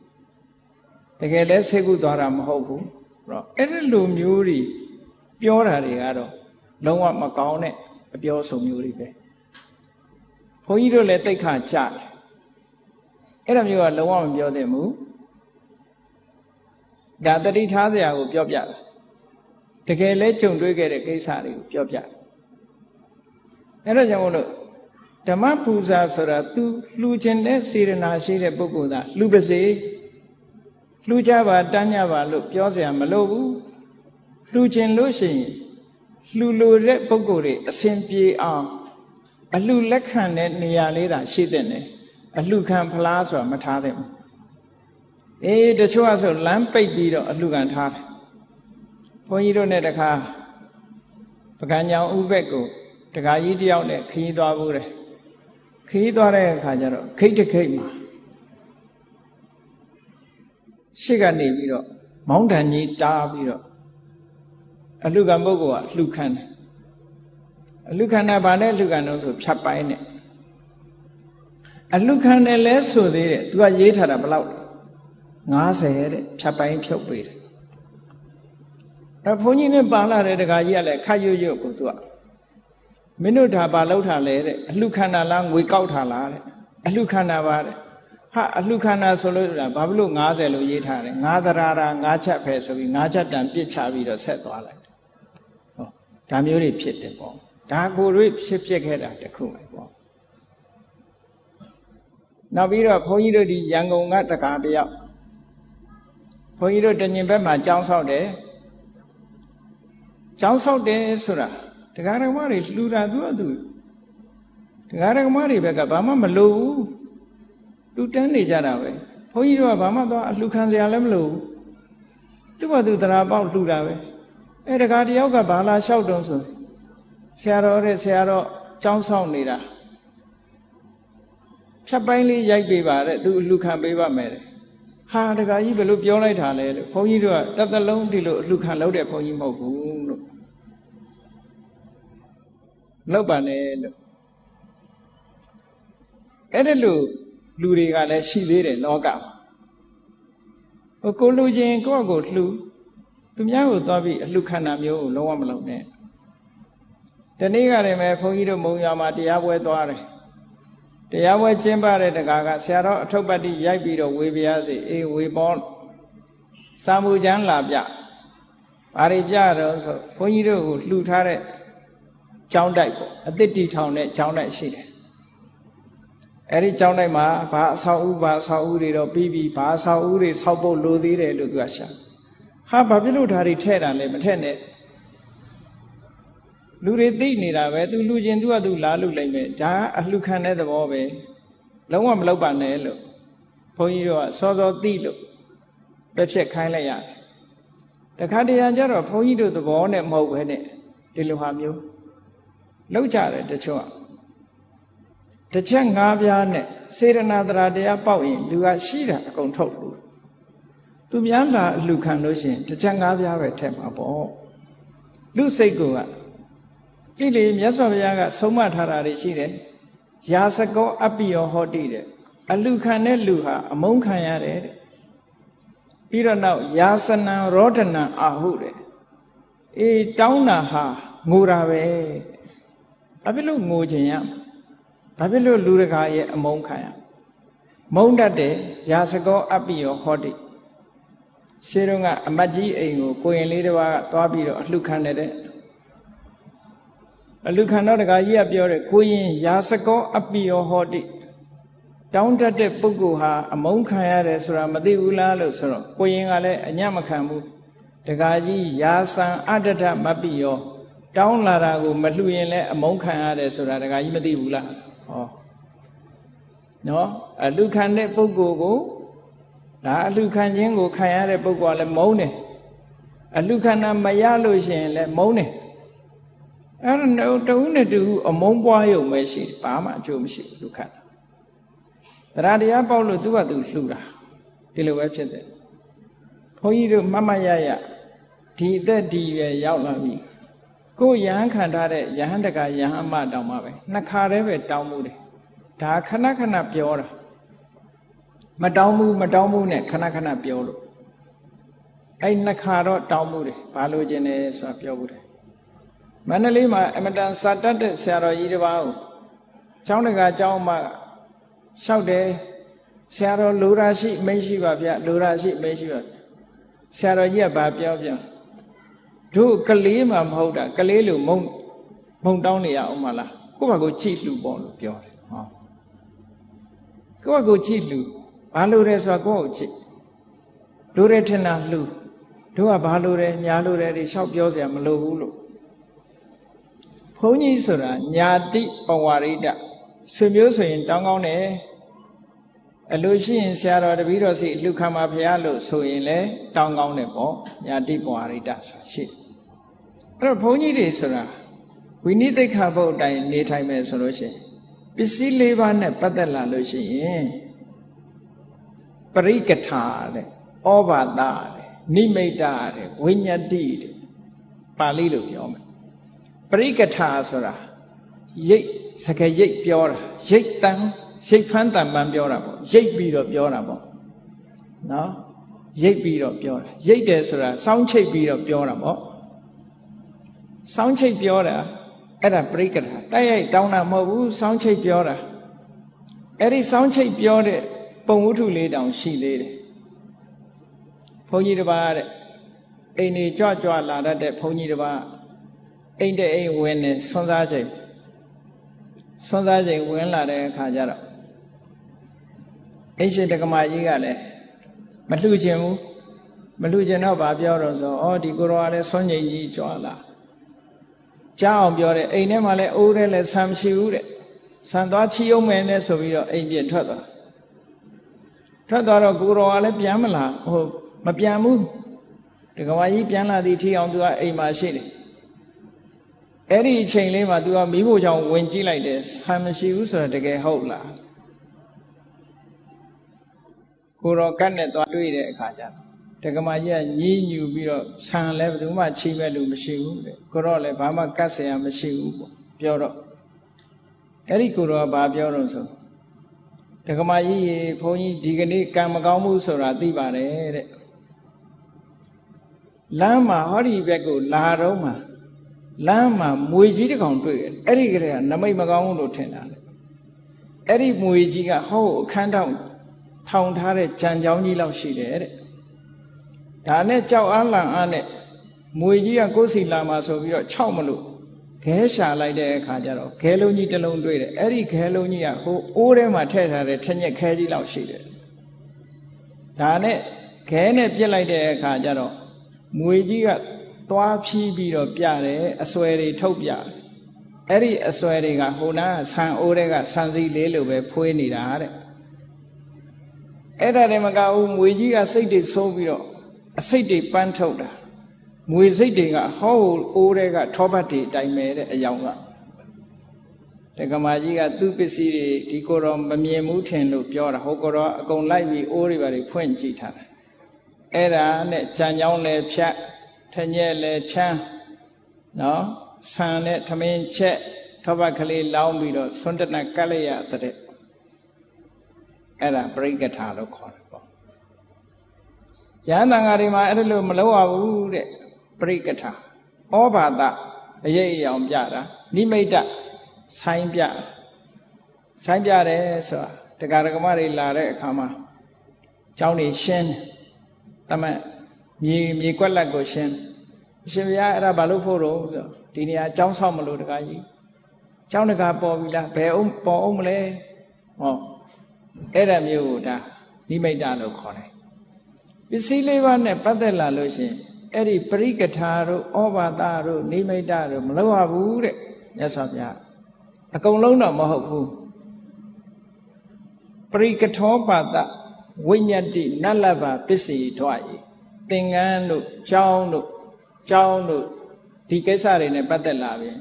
တကယ်လဲဆေးကုသွားတာမဟုတ်ဘူးအဲ့တော့အဲ့ဒီလိုမျိုးတွေပြောတာတွေကတော့လုံးဝမကောင်းတဲ့အပြောဆိုမျိုးတွေပဲဘုန်းကြီးတို့လည်းတိတ်ခါကြတယ်အဲ့ဒါမျိုးကလုံးဝမပြောသင့်ဘူးဒါတတိထားစရာကိုပြောပြတာတကယ်လဲကြုံတွေ့ခဲ့တဲ့ကိစ္စတွေကိုပြောပြတယ်အဲ့ဒါကြောင့်မို့လို့ဓမ္မပူဇာဆိုတာသူလှူခြင်းတဲ့စေရနာရှိတဲ့ပုဂ္ဂိုလ်သာလှူပါစေလှူကြပါတန်းကြပါလို့ပြောစရာမလိုဘူးလှူခြင်းလို့ရှိရင်လှူလိုတဲ့ပုဂ္ဂိုလ်တွေအစဉ်ပြေအောင်အလှလက်ခံတဲ့နေရာလေးတာရှိတဲ့နဲ့အလှခံဖလားဆိုတာမထားသင့်ဘူးအေးတချို့ကဆိုလမ်းပိတ်ပြီးတော့အလှခံထားတယ်ဘုန်းကြီးတို့နဲ့တခါပကံညောင်ဥပက်ကိုတခါကြီးတယောက်နဲ့ခရီးသွားဘူးတယ်ခရီးသွားတဲ့အခါကျတော့ခိတ်တခိတ်မှာရှေ့ကနေပြီးတော့မောင်းတန်ကြီးတားပြီးတော့အလှခံပုဂ္ဂိုလ်ကလှခံတယ်အလှခံတာဗာနဲ့လှခံတော့ဆိုဖြတ်ပိုင်းနဲ့အလှခံတယ်လဲဆိုသေးတယ်သူကရေးထားတာဘယ်လောက်50တဲ့ဖြတ်ပိုင်းဖြုတ်ပေးတယ်အဲ့ဘုန်းကြီးနဲ့ပါလာတဲ့တခါကြီးကလည်းခတ်ရွတ်ကိုသူကမင်းတို့ဒါဘာလောက်ထားလဲတဲ့အလှခံတာလားငွေကောက်ထားလားတဲ့အလှခံတာပါတဲ့ဟာအလှခံတာဆိုလို့ဘာဖြစ်လို့50လို့ရေးထားတယ်ငါးသရာတာငါးချက်ပဲဆိုပြီးငါးချက်တန်ပြစ်ချပြီးတော့ဆက်သွားလိုက်ဟောဒါမျိုးတွေဖြစ်တယ်ပေါ့ဒါကိုယ်တွေဖြစ်ခဲ့တာတခုပဲပေါ့နောက်ပြီးတော့ဘုန်းကြီးတို့ဒီရန်ကုန်ကတကားတယောက်ဘုန်းကြီးတို့တညင်ဘက်မှာကျောင်းဆောက်တယ် ကျောင်းဆောက်တယ်ဆိုတာတရားဓမ္မတွေလှူတာသူကသူတရားဓမ္မတွေဘက်ကဘာမှမလိုဘူးလူတန်းနေကြတာပဲဘုန်းကြီးတို့ကဘာမှတော့အလှူခံစရာလည်းမလိုဘူးသူ့ဘာသူတရားပေါက်လှူတာပဲတခါတယောက်ကဘာလာလျှောက်တုံးဆိုဆရာတော်တဲ့ဆရာတော်ကျောင်းဆောက်နေတာဖြတ်ပိုင်းလေးရိုက်ပေးပါတဲ့သူအလှူခံပေးပါမယ်တဲ့ဟာတခါကြီးဘယ်လိုပြောလိုက်တာလဲလို့ဘုန်းကြီးတို့ကတစ်သလုံးဒီလိုအလှူခံလုပ်တဲ့ဘုန်းကြီးမဟုတ်ဘူးလို့လောက်ပါနဲ့လို့အဲ့ဒါလို့လူတွေကလည်းရှိသေးတယ်လောကမှာကိုလူချင်းကိုယ့်ကိုလှူသူများကိုသွားပြီးအလှူခံတာမျိုးကိုလုံးဝမလုပ်နဲ့ဒီနေ့ကလည်းပဲဘုန်းကြီးတို့မုံရွာမှာတရားပွဲသွားတယ်တရားပွဲကျင်းပတဲ့တကားကဆရာတော်အထုပ်ပတ်တိရိုက်ပြီးတော့ဝေပြားစီအေးဝေပေါ်စာမှုကျမ်းလာပြဘာတွေပြတော့ဆိုဘုန်းကြီးတို့ကိုလှူထားတဲ့ကျောင်းတိုက်ပေါ့အသစ်တီထောင်တဲ့ကျောင်းတိုက်ရှိတယ်အဲ့ဒီကျောင်းတိုက်မှာဘာအဆောက်အဦတွေတော့ပြီးပြီဘာအဆောက်အဦတွေဆောက်ဖို့လိုသေးတယ်လို့သူကရှာဟာဘာဖြစ်လို့ဓာတ်တွေထဲ့တာလဲမထဲ့နဲ့လူတွေသိနေတာပဲသူလူချင်းသူကသူလာလို့လိုက်မယ်ဒါအလှခံတဲ့သဘောပဲလုံးဝမလုပ်ပါနဲ့လို့ဘုန်းကြီးတို့ကစောစောသိလို့ပဲဖြစ်ခိုင်းလိုက်ရတယ်တခါတရံကျတော့ဘုန်းကြီးတို့သဘောနဲ့မဟုတ်ပဲနဲ့ဒီလိုဟာမျိုးလောက်ကြတယ်တချို့ကတစ်ချက်၅ပြားနဲ့စေရနာတရာတရားပေါက်ရင်လူကရှိတာအကုန်ထုတ်လို့သူများလာအလှခံလို့ရှိရင်တစ်ချက်၅ပြားပဲထည့်မှာပေါ့လူစိတ်ကကြည့်လေမြတ်စွာဘုရားကဆုံးမထားတာတွေရှိတယ်ယာစကောအပိယောဟောတိတဲ့အလှခံတဲ့လူဟာအမုန်းခံရတယ်တဲ့ပြီးတော့နောက်ယာစနံရောဒနံအာဟုတဲ့အေးတောင်းတာဟာငိုတာပဲဘာဖြစ်လို့ငိုခြင်းရဘာဖြစ်လို့လူတကာရဲ့အမုန်းခံရမုန်းတတ်တဲ့ယာစကောအပိယောဟောတိရှင်းတော့ကအမတ်ကြီးအိမ်ကိုရင်လေးတစ်ပါးကသွားပြီးတော့အလှခံတဲ့အလှခံတော့တကာကြီးကပြောတယ်ကိုရင်ယာစကောအပိယောဟောတိတောင်းတတ်တဲ့ပုဂ္ဂိုလ်ဟာအမုန်းခံရတယ်ဆိုတာမသိဘူးလားလို့ဆိုတော့ကိုရင်ကလည်းအညံ့မခံဘူးတကာကြီးယာစံအတ္တထမပိယောတောင်းလာတာကိုမလှူရင်လည်းအမုန်းခံရတယ်ဆိုတာတကာကြီးမသိဘူးလားဟောနော်အလှခံတဲ့ပုဂ္ဂိုလ်ကိုဒါအလှခံခြင်းကိုခံရတဲ့ပုဂ္ဂိုလ်ကလည်းမုန်းတယ်အလှခံတာမရလို့ရှိရင်လည်းမုန်းတယ်အဲ့တော့တဦးနဲ့တူအမုန်းပွားရုံပဲရှိဘာမှအကျိုးမရှိဘူးလူခံတာတရားပေါက်လို့သူကသူလှူတာဒီလိုပဲဖြစ်တယ်ဘုန်းကြီးတို့မမရရဒီအသက်ဒီရွယ်ရောက်လာပြီကိုယ်ယဟန်ခံထားတဲ့ယဟန်တကယဟန်မတောင်မှပဲနှစ်ခါတည်းပဲတောင်းမှုတယ်ဒါခဏခဏပြောတာမတောင်းမှုနဲ့ခဏခဏပြောလို့အဲ့နှစ်ခါတော့တောင်းမှုတယ်ဘာလို့ခြင်းလဲဆိုတာပြောဘူးတယ်မန္တလေးမှာအမတန်စာတတ်တဲ့ဆရာတော်ကြီးတစ်ပါးကိုကျောင်းတကာကျောင်းမှာလျှောက်တယ်ဆရာတော်လိုရာရှိမရှိပါဗျလိုရာရှိမရှိပါဆရာတော်ကြီးကဘာပြောတို့ကလေးမှမဟုတ်တာကလေးလိုမုံတောင်းနေရအောင်မလားကိုယ့်ဘာကိုကြည့်လှူပေါ့လို့ပြောတယ်ဟောကိုယ့်ဘာကိုကြည့်လှူဘာလို့လဲဆိုတော့ကိုယ့်ကိုကြည့်လိုတဲ့ထင်တာလှူတို့ကဘာလို့လဲညာလို့တယ်ဒီလျှောက်ပြောစရာမလိုဘူးလို့ဘုန်းကြီးဆိုတာညာတိပဝရိတဆွေမျိုးဆိုရင်တောင်းကောင်းတယ်အလိုရှိရင်ဆရာတော်တပည့်တော်စီအလှခံပါဖရာလို့ဆိုရင်လည်းတောင်းကောင်းတယ်ပေါ့ညာတိပဝရိတဆိုတာရှိအဲ့တော့ဘုန်းကြီးတွေဆိုတာဝိနည်းသိက္ခာပုဒ်အတိုင်းနေထိုင်မယ်ဆိုလို့ရှိရင်ပစ္စည်း၄ပါးနဲ့ပတ်သက်လာလို့ရှိရင်ပရိကထာတဲ့ဩဘာသတဲ့နိမိတ်တာတဲ့ဝိညာတိတဲ့ပါဠိလိုပြောမယ်ပရိကထာဆိုတာရိတ်စကားရိတ်ပြောတာရိတ်တန်ရိတ်ဖန်းတန်ပန်းပြောတာပေါ့ရိတ်ပြီးတော့ပြောတာပေါ့နော်ရိတ်ပြီးတော့ပြောတာရိတ်တယ်ဆိုတာစောင်းချိတ်ပြီးတော့ပြောတာပေါ့စောင်းချိတ်ပြောတာအဲ့ဒါပရိကထာတိုက်ရိုက်တောင်းတာမဟုတ်ဘူးစောင်းချိတ်ပြောတာအဲ့ဒီစောင်းချိတ်ပြောတဲ့ပုံဝတ္ထုလေးတောင်ရှိသေးတယ်ဘုန်းကြီးတစ်ပါးတဲ့အိမ်နေကြွလာတတ်တဲ့ဘုန်းကြီးတစ်ပါးအိမ်တဲ့အိမ်ဝင်နေဆွမ်းစားချိန်ဝင်လာတဲ့အခါကျတော့အိမ်ရှိတက္ကမကြီးကလည်းမလှူခြင်းဘူးမလှူခြင်းတော့ဗာပြောတော့ဆိုဒီကိုရောကလည်းဆွမ်းငိမ့်ကြီးကြွလာ ကြားအောင်ပြောတယ်အိမ်ထဲမှာလည်းအိုးထဲလည်းဆံမရှိဘူးတဲ့ဆံသွားချီအောင်မယ်နဲ့ဆိုပြီးတော့အိမ်ပြင်ထွက်သွားတော့ကိုတော်ကလည်းပြန်မလာမပြန်ဘူးဒကမာကြီးပြန်လာသည့်ထီအောင်သူကအိမ်မှာရှိတယ်အဲ့ဒီအချိန်လေးမှာသူကမိဖို့ကြောင့်ဝင်ကြည့်လိုက်တယ်ဆံမရှိဘူးဆိုတော့တကယ်ဟုတ်လားကိုတော်ကတ်နဲ့သွားတွေ့တဲ့အခါကျဒကမာကြီးကညည်းညူပြီးတော့ဆံလည်းဘယ်သူမှချိမဲ့လူမရှိဘူးတဲ့ကိုတော်လည်းဘာမှကတ်เสียမရှိဘူးပေါ့ပြောတော့အဲ့ဒီကိုတော်ကဘာပြောတော့ဆိုဒကမာကြီးရေဘုန်းကြီးဒီကနေ့ကံမကောင်းမှုဆိုတာသိပါတယ်တဲ့လမ်းမှာဟောဒီဘက်ကိုလာတော့မှလမ်းမှာမွေကြီးတစ်ကောင်တွေ့တယ်အဲ့ဒီကလေးကနမိတ်မကောင်းဘူးလို့ထင်တာလေအဲ့ဒီမွေကြီးကဟောအခန်းထောင်ထားတဲ့ကြံကြောင်းကြီးလောက်ရှိတယ်တဲ့ဒါနဲ့ကြောက်အားလန့်အားနဲ့မွေကြီးကကိုယ်စီလာမှာဆိုပြီးတော့ခြောက်မလို့ခဲရှာလိုက်တဲ့အခါကျတော့ခဲလုံးကြီးတစ်လုံးတွေ့တယ်အဲ့ဒီခဲလုံးကြီးကဟိုအိုးထဲမှာထည့်ထားတဲ့ထညက်ခဲကြီးလောက်ရှိတယ်ဒါနဲ့ခဲနဲ့ပြစ်လိုက်တဲ့အခါကျတော့မွေကြီးကသွားဖြီးပြီးတော့ပြတယ်အစွဲတွေထုတ်ပြအဲ့ဒီအစွဲတွေကဟိုနာဆန်အိုးတွေကဆန်စီလေးလိုပဲဖွေးနေတာတဲ့အဲ့ဒါတည်းမကဘူးမွေကြီးကစိတ်တွေဆိုးပြီးတော့အစိတ်တွေပန်းထုတ်တာမွေစိတ်တွေကဟောအိုးတွေကထောပတ်တွေတိုင်မဲ့တဲ့အယောင်ကတက္ကမကြီးကသူ့ပစ္စည်းတွေဒီကိုယ်တော်မမြင်ဘူးထင်လို့ပြောတာဟိုကိုယ်တော်အကုန်လိုက်ပြီးအိုးတွေပါတွေဖွင့်ကြည့်ထားတယ်အဲ့ဒါနဲ့ကြံကြောင်းလည်းဖြတ်ထညက်လည်းချမ်းနော်ဆန်နဲ့ထမင်းချက်ထောပတ်ကလေးလောင်းပြီးတော့ဆွန်းတနကတ်လိုက်ရတဲ့အဲ့ဒါပရိက္ခထာလို့ခေါ်တယ်ပေါ့ယဟန်တန်ဃာတွေမှာအဲ့ဒါလို့မလုပ်ရဘူးတဲ့ပရိက္ခထာဩဘာသအရေးအယောင်ပြတာနိမိတ်ဆိုင်းပြတယ်ဆိုတာတရားဓမ္မတွေလာတဲ့အခါမှာကျောင်းတွေရှင်းတမန်မြေကွက်လက်ကိုရှင်းအရှင်ဘုရားအဲ့ဒါဘာလို့ဖို့တော့ဆိုဒီနေရာကျောင်းဆောက်မလို့တကားကြီးကျောင်းတကားပေါ်ပြီလားဘယ်အောင်ပေါ်အောင်မလဲဟောအဲ့ဒါမျိုးကိုဒါနိမိတ်လို့ခေါ်တယ်ပစ္စည်းလေးပါးနဲ့ပတ်သက်လာလို့ရှင်အဲ့ဒီပရိက္ခထာတို့ဩဘာသတို့နိမိတ်တို့မလုပ်ရဘူးတဲ့မြတ်စွာဘုရားအကုန်လုံးတော့မဟုတ်ဘူးပရိက္ခထောပါဒဝိညာတိနတ်လဘပစ္စည်းထွားဤသင်္ကန်းတို့ကျောင်းတို့ဒီကိစ္စတွေနဲ့ပတ်သက်လာပြီ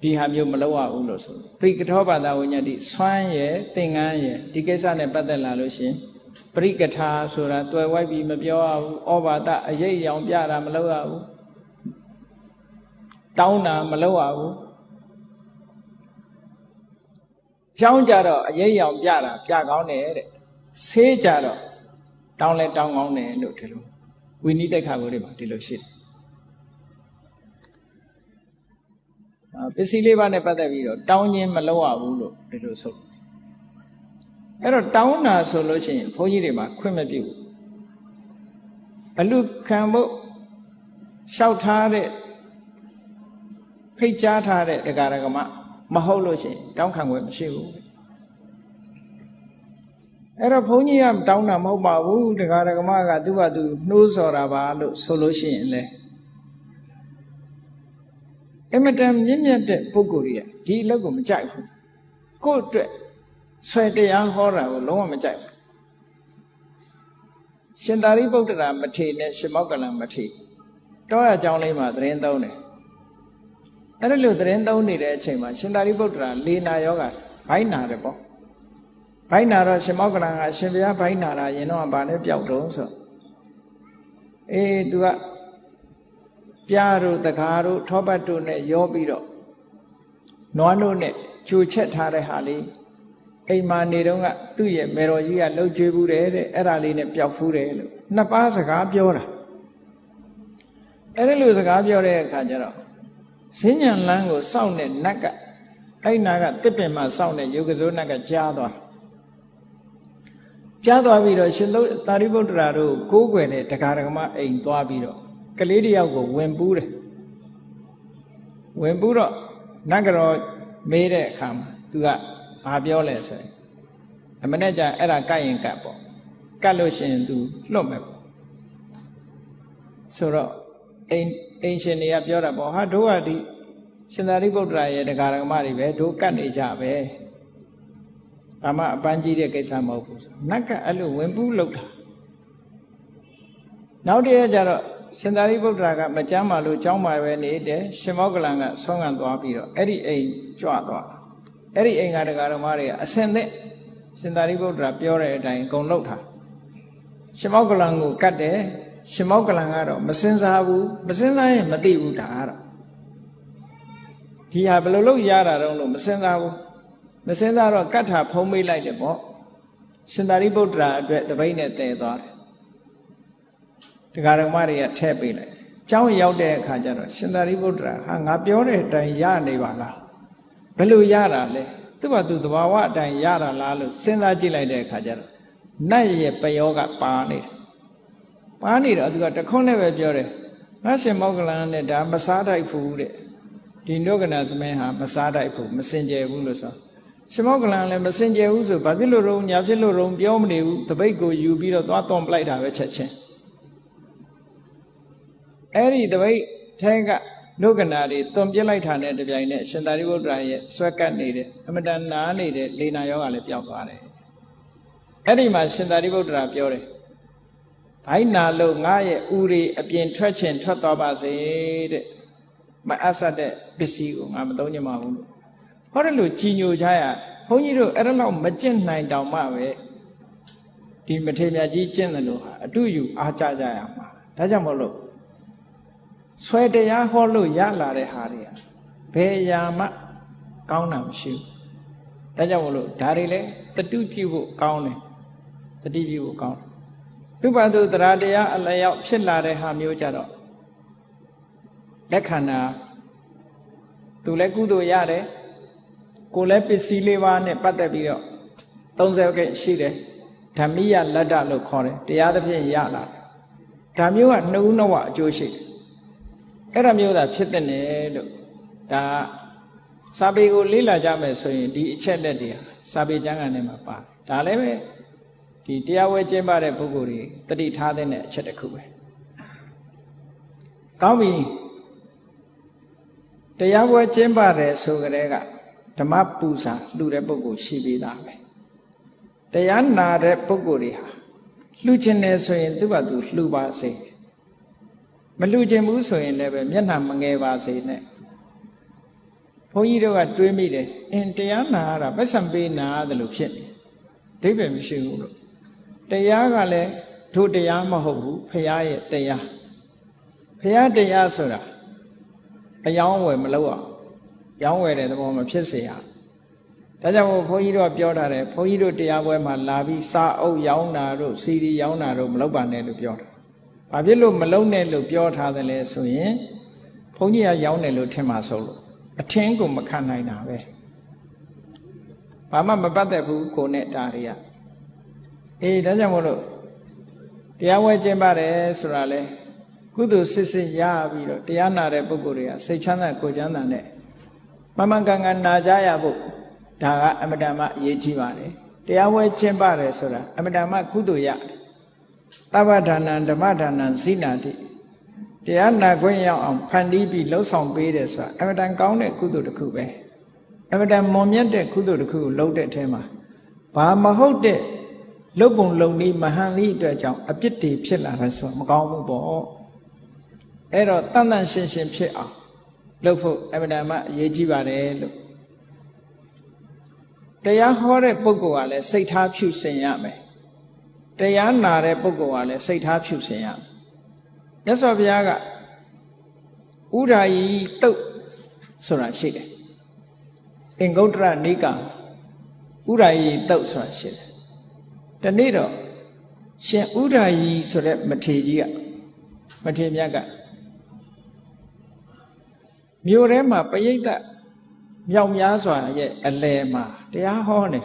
ဒီဟာမျိုးမလုပ်ရဘူးလို့ဆိုပရိက္ခထောပါဒဝိညာတိဆွမ်းရဲ့သင်္ကန်းရဲ့ဒီကိစ္စနဲ့ပတ်သက်လာလို့ရှင်ပရိက္ခထာဆိုတာတွယ်ဝိုက်ပြီးမပြောရဘူးဩဘာသအရေးအယောင်ပြတာမလုပ်ရဘူးတောင်းတာမလုပ်ရဘူးကျောင်းကြတော့အရေးအယောင်ပြတာပြကောင်းတယ်တဲ့ဆေးကြတော့တောင်းလဲတောင်းကောင်းတယ်လို့ဒီလိုဝိနည်းတိခါကိုတွေမှာဒီလိုရှိတယ်ပစ္စည်းလေးပါးနဲ့ပတ်သက်ပြီးတော့တောင်းခြင်းမလုပ်ရဘူးလို့ဒီလိုဆိုအဲ့တော့တောင်းတာဆိုလို့ရှိရင်ဘုန်းကြီးတွေမှာခွင့်မပြုဘူးအလူခံဖို့လျှောက်ထားတဲ့ဖိတ်ကြားထားတဲ့တရားဓမ္မမဟုတ်လို့ရှိရင်တောင်းခံခွင့်မရှိဘူးအဲ့တော့ဘုန်းကြီးကတောင်းတာမဟုတ်ပါဘူးတရားဓမ္မကသူ့ဘာသူနှိုးဆော်တာပါလို့ဆိုလို့ရှိရင်လေအမတန်မြင့်မြတ်တဲ့ပုဂ္ဂိုလ်ကြီးကဒီအလုပ်ကိုမကြိုက်ဘူးကိုယ့်အတွက်ဆွဲတရားဟောတာကိုလုံးဝမကြိုက်ဘူးရှင်သာရိပုတ္တရာမထေရနဲ့ရှင်မောက္ကလံမထေရတောရကျောင်းလေးမှာသတင်းသုံးတယ်အဲ့ဒါလို့သတင်းသုံးနေတဲ့အချိန်မှာရှင်သာရိပုတ္တရာလေနာယောဂဘိုင်းနာတယ်ပေါ့ဘိုင်းနာတော့ရှင်မောက္ကလံကရှင်ဘုရားဘိုင်းနာတာရင်တော့ဗာနဲ့ပျောက်တော့ဆိုသူကပြားတို့တကားတို့ထောပတ်တို့နဲ့ရောပြီးတော့နွားတို့နဲ့ကြိုချက်ထားတဲ့ဟာလေးအိမ်မှာနေတော့ကသူ့ရဲ့မေတော်ကြီးကလှုပ်ကြွေးဘူးတယ်တဲ့အဲ့ဒါလေးနဲ့ပျောက်ဖူးတယ်လို့နှစ်ပါးစကားပြောတာအဲ့ဒီလိုစကားပြောတဲ့အခါကျတော့စဉ္ညာလန်းကိုစောင့်တဲ့နတ်ကအဲ့နာကတစ်ပင်မှာစောင့်တဲ့ယုတ်ကစိုးနတ်ကကြားသွားပြီးတော့ရှင်သာရိပုတ္တရာတို့ကိုးကွယ်တဲ့တရားဓမ္မအိမ်သွားပြီးတော့ကလေးတယောက်ကိုဝင်ပူးတယ်ဝင်ပူးတော့နတ်ကတော်မေးတဲ့အခါမှာသူကဘာပြောလဲဆိုရင်အမနဲ့ကျအဲ့ဒါကတ်ရင်ကတ်ပေါ့ကတ်လို့ရှိရင်သူလွတ်မယ်ပေါ့ဆိုတော့အိမ်ရှင်တွေကပြောတာပေါ့ဟာတို့ကဒီ ရှင်သာရိပုတ္တရာရဲ့တရားဓမ္မတွေပဲတို့ကတ်နေကြပဲဘာမှအပန်းကြီးတဲ့ကိစ္စမဟုတ်ဘူးနတ်ကအဲ့လိုဝင်ပူးလောက်တာနောက်တည်းကျတော့ရှင်သာရိပုတ္တရာကမကြမ်းပါလို့ကြောင်းပါပဲနေတယ်ရှင်မောကလန်ကဆုံးခံသွားပြီးတော့အဲ့ဒီအိမ်ကြွသွားအဲ့ဒီအိမ်ကတရားဓမ္မတွေကအစင်သက်ရှင်သာရိပုတ္တရာပြောတဲ့အတိုင်းအကုန်လုပ်ထားရှင်မောကလန်ကိုကတ်တယ်ရှင်မောကလန်ကတော့မစင်စားဘူးမစင်စားရင်မသိဘူးဒါကတော့ဒီဟာဘယ်လိုလုပ်ရတာတော့လို့မစင်စားဘူးမစင်စားတော့ကတ်ထာဖုံးမိလိုက်တယ်ပေါ့ရှင်သာရိပုတ္တရာအတွက်တပိတ်နဲ့တည်သွားတယ်တရားဓမ္မတွေကထည့်ပေးလိုက်ကျောင်းရောက်တဲ့အခါကျတော့ရှင်သာရိပုတ္တရာဟာငါပြောတဲ့အတိုင်းရနေပါလားဘယ်လိုရတာလဲသူ့ဘာသူသဘာဝအတိုင်းရတာလားလို့စဉ်းစားကြည့်လိုက်တဲ့အခါကျတော့နတ်ရဲ့ပယောကပါနေတယ်ပါနေတော့သူကတခွန်းနဲ့ပဲပြောတယ်ငါရှင်မောကလန်နဲ့ဒါမစားတိုက်ဘူးတဲ့ဒီနုကနာသမင်းဟာမစားတိုက်ဘူးမစင်ကြယ်ဘူးလို့ဆိုရှင်မောကလန်လည်းမစင်ကြယ်ဘူးဆိုဘာဖြစ်လို့တော့ညာဖြစ်လို့တော့ပြောမနေဘူးတပိတ်ကိုယူပြီးတော့သွားသွန်ပလိုက်တာပဲချက်ချင်းအဲ့ဒီတပိတ်ထဲကနုကနာတွေသွန်ပြလိုက်တာနဲ့တပြိုင်နက်ရှင်သာရိပုတ္တရာရဲ့ဆွဲကပ်နေတဲ့အမတန်နာနေတဲ့လေနာယောဂလည်းပျောက်သွားတယ်အဲ့ဒီမှာရှင်သာရိပုတ္တရာပြောတယ်ဘိုင်းနာလို့ငါရဲ့ဥတွေအပြင်ထွက်ချင်ထွက်သွားပါစေတဲ့မအပ်ဆက်တဲ့ပစ္စည်းကိုငါမသုံးချင်ပါဘူးလို့ဟောတယ်လို့ကြည်ညိုကြရဘုန်းကြီးတို့အဲ့ဒါတော့မကျင့်နိုင်တောင်မှပဲဒီမထေရမြတ်ကြီးကျင့်တယ်လို့ဟာအတူယူအားကြကြရမှာဒါကြောင့်မလို့ဆွဲတရားဟောလို့ရလာတဲ့ဟာတွေကဘယ်ရာမှကောင်းတာမရှိဘူးဒါကြောင့်မလို့ဒါတွေလည်းတတုပြုဖို့ကောင်းတယ်တတိပြုဖို့ကောင်းတယ်သူ့ဘာသူတရားတရားအလျောက်ဖြစ်လာတဲ့ဟာမျိုးကြတော့လက်ခဏာသူလည်းကုသိုလ်ရတယ်ကိုယ်လည်းပစ္စည်းလေးပါးနဲ့ပတ်သက်ပြီးတော့30ကရှိတယ်ဓမ္မိယလတ္တလို့ခေါ်တယ်တရားသဖြင့်ရလာတယ်ဒါမျိုးကနှုတ်နှဝအကျိုးရှိတယ်အဲ့ဒါမျိုးသာဖြစ်တဲ့နယ်လို့ဒါစာပေကိုလေ့လာကြမယ်ဆိုရင်ဒီအချက်လက်တွေစာပေကျမ်းဂန်ထဲမှာပါဒါလည်းပဲဒီတရားဝဲကျင့်ပါတဲ့ပုဂ္ဂိုလ်တွေတတိထားတဲ့အချက်တစ်ခုပဲကောင်းပြီတရားဝဲကျင့်ပါတယ်ဆိုကြတဲ့ကဓမ္မပူဇာလှူတဲ့ပုဂ္ဂိုလ်ရှိပြီးသားပဲတရားနာတဲ့ပုဂ္ဂိုလ်တွေဟာလှူခြင်းတယ်ဆိုရင်သူ့ဘာသူလှူပါစေမလှူခြင်းဘူးဆိုရင်လည်းပဲမျက်နှာမငယ်ပါစေနဲ့ဘုန်းကြီးတို့ကတွေးမိတယ်တရားနာရတာပတ်စံပေးနာရတယ်လို့ဖြစ်နေအဓိပ္ပာယ်မရှိဘူးလို့တရားကလည်းတို့တရားမဟုတ်ဘူးဖရာရဲ့တရားဖရာတရားဆိုတာအယောင်းဝယ်မလုပ်အောင်ရောင်းဝယ်တဲ့သဘောမဖြစ်စေရဒါကြောင့်ဘုန်းကြီးတို့ကပြောထားတယ်ဘုန်းကြီးတို့တရားပွဲမှာလာပြီးစာအုပ်ရောင်းတာတို့စီဒီရောင်းတာတို့မလုပ်ပါနဲ့လို့ပြောတာဘာဖြစ်လို့မလုပ်နဲ့လို့ပြောထားတယ်လဲဆိုရင်ဘုန်းကြီးကရောင်းတယ်လို့ထင်မှာဆိုလို့အထင်းကိုမခံနိုင်တာပဲဘာမှမပတ်သက်ဘူးကိုနဲ့ဒါတွေကဒါကြောင့်မို့လို့တရားဝဲကျင့်ပါတယ်ဆိုတာလေကုသိုလ်စစ်စစ်ရပြီးတော့တရားနာတဲ့ပုဂ္ဂိုလ်တွေကစိတ်ချမ်းသာကိုယ်ချမ်းသာနဲ့မမှန်ကန်ကန်နာကြရဖို့ဒါကအမတန်မှအရေးကြီးပါတယ်တရားဝဲကျင့်ပါတယ်ဆိုတာအမတန်မှကုသိုလ်ရတယ်သဗ္ဗဒါနံဓမ္မဒါနံဇိနာတိတရားနာခွင့်ရောက်အောင်ဖန်တီးပြီးလှုပ်ဆောင်ပေးတယ်ဆိုတာအမတန်ကောင်းတဲ့ကုသိုလ်တစ်ခုပဲအမတန်မွန်မြတ်တဲ့ကုသိုလ်တစ်ခုကိုလုပ်တဲ့အထဲမှာဘာမဟုတ်တဲ့လုပ်ပုံလုပ်နည်းမဟန်သည့်အတွက်ကြောင့်အပြစ်တွေဖြစ်လာတယ်ဆိုတော့မကောင်းဘူးပေါ့အဲ့တော့တန်တန်ရှင်းရှင်းဖြစ်အောင်လုပ်ဖို့အမတန်မှအရေးကြီးပါတယ်လို့တရားဟောတဲ့ပုဂ္ဂိုလ်ကလည်းစိတ်ထားဖြူစင်ရမယ်တရားနာတဲ့ပုဂ္ဂိုလ်ကလည်းစိတ်ထားဖြူစင်ရမယ်မြတ်စွာဘုရားကဥဒ္ဓာယီတုတ်ဆိုတာရှိတယ်အင်္ဂုတ္တရနိကာဥဒ္ဓာယီတုတ်ဆိုတာရှိတယ်ဒီနေ့တော့ရှင်ဥဒ္ဓာယီဆိုတဲ့မထေရကြီးကမထေရမြတ်ကမြို့ထဲမှာပရိသတ်မြောက်များစွာရဲ့အလယ်မှာတရားဟောနေ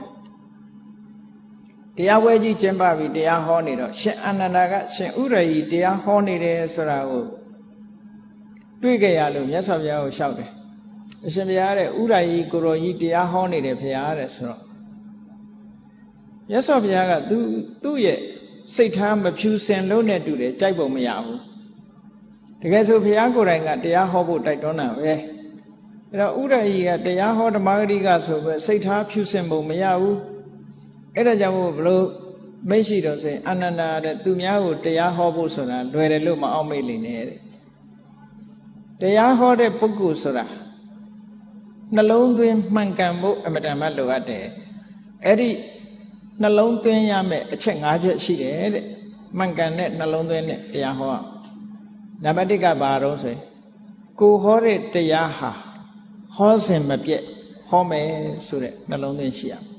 တရားဝဲကြီးကျင်းပပြီးတရားဟောနေတော့ရှင်အာနန္ဒာကရှင်ဥရယီတရားဟောနေတယ်ဆိုတာကိုတွေ့ကြရလို့မြတ်စွာဘုရားကိုလျှောက်တယ်အရှင်ဘုရားတဲ့ဥရယီကိုရောကြီးတရားဟောနေတယ်ဘုရားတဲ့ဆိုတော့မြတ်စွာဘုရားကသူ့ရဲ့စိတ်ထားမဖြူစင်လို့နဲ့တူတယ်ကြိုက်ပုံမရဘူးတကယ်ဆိုဘုရားကိုယ်တိုင်ကတရားဟောဖို့တိုက်တွန်းတာပဲ အဲ့တော့ဥရဟိကတရားဟောဓမ္မဂရိကဆိုပဲစိတ်ထားဖြူစင်ဖို့မရဘူးအဲ့ဒါကြောင့်ဘလို့မရှိတော့ဆိုရင်အနန္တတဲ့သူများကိုတရားဟောဖို့ဆိုတာလွယ်တယ်လို့မအောင်မေ့လိမ့်နဲ့တဲ့တရားဟောတဲ့ပုဂ္ဂိုလ်ဆိုတာနှလုံးသွင်းမှန်ကန်ဖို့အမတန်မှလိုအပ်တယ်အဲ့ဒီနှလုံးသွင်းရမယ့်အချက်၅ချက်ရှိတယ်တဲ့မှန်ကန်တဲ့နှလုံးသွင်းတဲ့တရားဟောနံပါတ်1ကဘာတော့ဆိုရင်ကိုဟောတဲ့တရားဟာဟောစဉ်မပြည့်ဟောမယ်ဆိုတဲ့နှလုံးသွင်းရှိရမယ်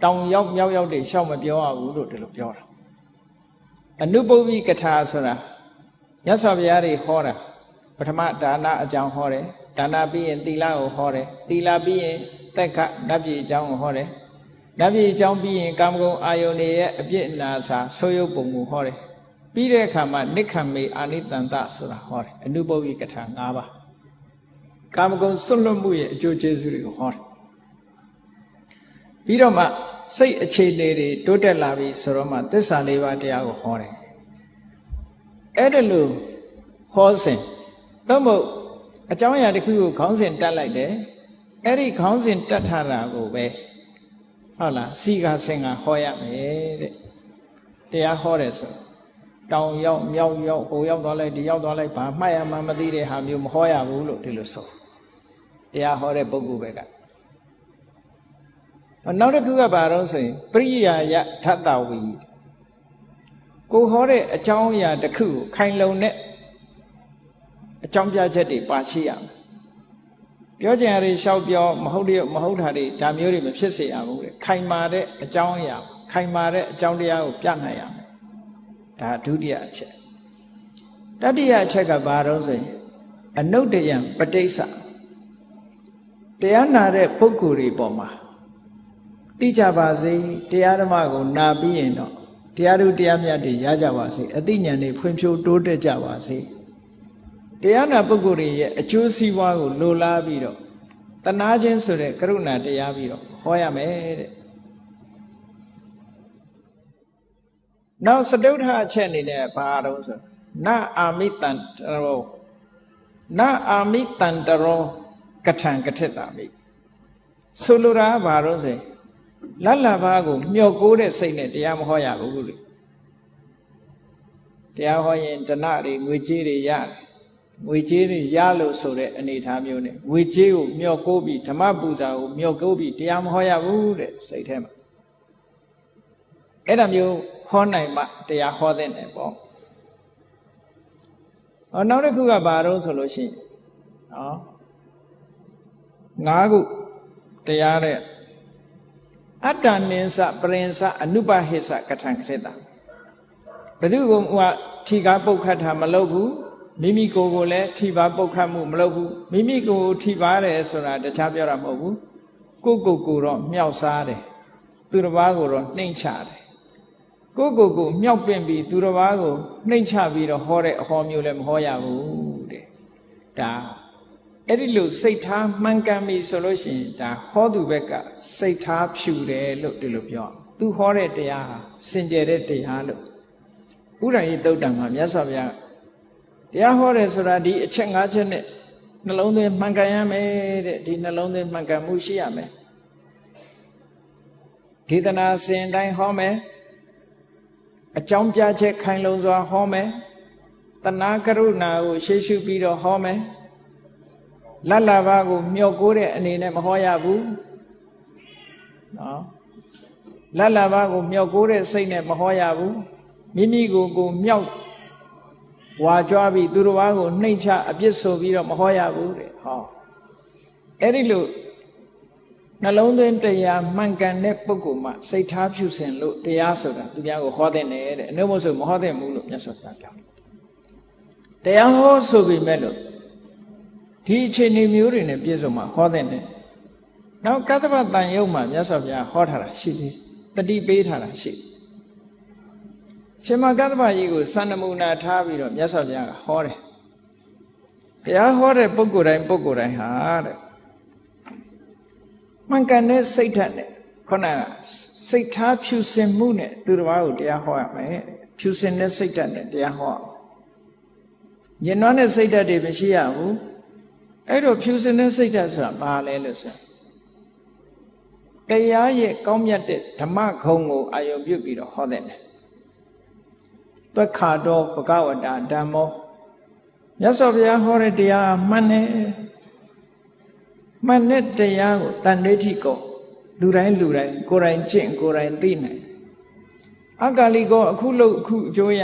တောင်ရောက်မြောက်ရောက်တွေရှောက်မပြောရဘူးလို့ဒီလိုပြောတာအနုပုပ္ပိကထာဆိုတာမြတ်စွာဘုရားတွေဟောတာပထမဒါနအကြောင်းဟောတယ်ဒါနပြီးရင်သီလကိုဟောတယ်သီလပြီးရင်သက္ကနတ်ပြည်အကြောင်းကိုဟောတယ်နတ်ပြည်အကြောင်းပြီးရင်ကာမဂုဏ်အာယုန်တွေရဲ့အပြစ်အနာစာဆိုးရုပ်ပုံကိုဟောတယ်ပြီးတဲ့အခါမှာနိက္ခမေအာနိတန္တဆိုတာဟောတယ်အနုပုပ္ပိကထာ၅ပါးကာမဂုဏ်စွန့်လွတ်မှုရဲ့အကျိုးကျေးဇူးတွေကိုဟောတယ်ပြီးတော့မှစိတ်အခြေအနေတွေတိုးတက်လာပြီဆိုတော့မှသစ္စာ၄ပါးတရားကိုဟောတယ်အဲ့ဒါလို့ဟောစဉ်သို့မဟုတ်အကြောင်းအရာတစ်ခုကိုခေါင်းစဉ်တက်လိုက်တယ်အဲ့ဒီခေါင်းစဉ်တက်ထားတာကိုပဲဟုတ်လားစီကဆင်ကဟောရမယ်တဲ့တရားဟောတယ်ဆိုတောင်ရောက်မြောက်ရောက်ဟိုရောက်သွားလိုက်ဒီရောက်သွားလိုက်ဘာမှတ်ရမှမသိတဲ့ဟာမျိုးမဟောရဘူးလို့ဒီလိုဆိုတရားဟောတဲ့ပုဂ္ဂိုလ်ပဲကနောက်တစ်ခုကဘာတော့ဆိုရင်ပရိယာယထတ္တဝီကိုဟောတဲ့အကြောင်းအရာတစ်ခုကိုခိုင်လုံတဲ့အကြောင်းပြချက်တွေပါရှိရမယ်ပြောကြရတွေလျှောက်ပြောမဟုတ်တာတွေဒါမျိုးတွေမဖြစ်စေရဘူးတဲ့ခိုင်မာတဲ့အကြောင်းအရာခိုင်မာတဲ့အကြောင်းတရားကိုပြနိုင်ရမယ်ဒါဒုတိယအချက်တတိယအချက်ကဘာတော့ဆိုရင်အနုတ္တယံပဋိစ္စတရားနာတဲ့ပုဂ္ဂိုလ်တွေပေါ်မှာသိကြပါစေတရားဓမ္မကိုနာပြီးရင်တော့တရားဓုတရားမြတ်တွေရကြပါစေအသိဉာဏ်တွေဖွံ့ဖြိုးတိုးတက်ကြပါစေတရားနာပုဂ္ဂိုလ်တွေရဲ့အကျိုးစီးပွားကိုလိုလားပြီးတော့တနာခြင်းဆိုတဲ့ကရုဏာတရားပြီးတော့ဟောရမယ်တဲ့နောက်စတုထအချက်အနေနဲ့ဘာတော့ဆိုနအာမိတံတရောနအာမိတံတရောကထံကထက်တာမိဆိုလိုတာဘာတော့ဆိုလတ်လာဘာကိုမျှော်ကိုးတဲ့စိတ်နဲ့တရားမဟောရဘူးလေတရားဟောရင်တဏှတွေငွေကြေးတွေရတယ်ငွေကြေးတွေရလို့ဆိုတဲ့အနေအထားမျိုးနဲ့ငွေကြေးကိုမျှော်ကိုးပြီးဓမ္မပူဇာကိုမျှော်ကိုးပြီးတရားမဟောရဘူးတဲ့စိတ်ထဲမှာအဲ့ဒါမျိုးဟောနိုင်မှတရားဟောတဲ့နယ်ပေါ့နောက်တစ်ခုကဘာတော့ဆိုလို့ရှိရင်၅ခုတရားတဲ့အတ္တနိစ္စပရိဉ္စအနုပဟိစ္စကထံခရတ္တဘယ်သူကထိကားပုတ်ခတ်တာမလုပ်ဘူးမိမိကိုယ်ကိုလည်းထိပါပုတ်ခတ်မှုမလုပ်ဘူးမိမိကိုယ်ထိပါတယ်ဆိုတာတခြားပြောတာမဟုတ်ဘူးကိုယ်တော့မြောက်စားတယ်သူတစ်ပါးကိုတော့နှိမ့်ချတယ်ကိုယ်မြောက်ပင့်ပြီးသူတစ်ပါးကိုနှိမ့်ချပြီးတော့ဟောတဲ့အဟောမျိုးလည်းမဟောရဘူးတဲ့ဒါအဲ့ဒီလိုစိတ်ထားမှန်ကန်ပြီဆိုလို့ရှိရင်ဒါဟောသူဘက်ကစိတ်ထားဖြူတယ်လို့ဒီလိုပြောသူဟောတဲ့တရားဟာစင်ကြယ်တဲ့တရားလို့ဥရဟိသုတ်တံမှာမြတ်စွာဘုရားတရားဟောတယ်ဆိုတာဒီအချက်၅ချက်နဲ့နှလုံးသွင်းမှန်ကန်ရမယ်တဲ့ဒီနှလုံးသွင်းမှန်ကန်မှုရှိရမယ်ဒေသနာစဉ်တိုင်းဟောမယ်အကြောင်းပြချက်ခိုင်လုံစွာဟောမယ်တဏှာကရုဏာကိုရှေ့ရှုပြီးတော့ဟောမယ်လတ်လာဘာကိုမျှော်ကိုးတဲ့အနေနဲ့မဟောရဘူးနော်လတ်လာဘာကိုမျှော်ကိုးတဲ့စိတ်နဲ့မဟောရဘူးမိမိကိုမြောက်ဝါကြွားပြီးသူတစ်ပါးကိုနှိမ့်ချအပြစ်ဆိုပြီးတော့မဟောရဘူးတဲ့ဟောအဲ့ဒီလိုနှလုံးသွင်းတရားမှန်ကန်တဲ့ပုဂ္ဂိုလ်မှစိတ်ထားဖြူစင်လို့တရားဆိုတာသူများကိုဟောတဲ့နဲ့တဲ့အနုမို့ဆိုမဟောတဲ့ဘူးလို့မြတ်စွာဘုရားပြောတရားဟောဆိုပြီးမဲ့လို့ဒီအခြေအနေမျိုးတွေနဲ့ပြည့်စုံမှဟောတဲ့နဲ့နောက်ကတ္တဗတန်ယုတ်မှာမြတ်စွာဘုရားဟောထားတာရှိသေးတတိပေးထားတာရှိရှင်မကတ္တဗကြီးကိုစံနမူနာထားပြီးတော့မြတ်စွာဘုရားကဟောတယ်တရားဟောတဲ့ပုဂ္ဂိုလ်တိုင်းဟာတဲ့မှန်ကန်တဲ့စိတ်ဓာတ်နဲ့ခုနကစိတ်ထားဖြူစင်မှုနဲ့သူတစ်ပါးကိုတရားဟောရမယ်ဖြူစင်တဲ့စိတ်ဓာတ်နဲ့တရားဟောညင်နွားတဲ့စိတ်ဓာတ်တွေမရှိရဘူး အဲ့တော့ဖြူစင်တဲ့စိတ်ဓာတ်ဆိုတာဘာလဲလို့ဆိုတရားရဲ့ကောင်းမြတ်တဲ့ဓမ္မဂုဏ်ကိုအာရုံပြုပြီးတော့ဟောတဲ့တယ်သွက်ခါတော်ဘဂဝတာဓမ္မောမြတ်စွာဘုရားဟောတဲ့တရားမှန်တယ်မှန်တဲ့တရားကိုတန်ဋိဋ္ဌိကောလူတိုင်းကိုယ်တိုင်ကျင့်ကိုယ်တိုင်သိနိုင်အကာလိကောအခုလို့အခုအကျိုးရ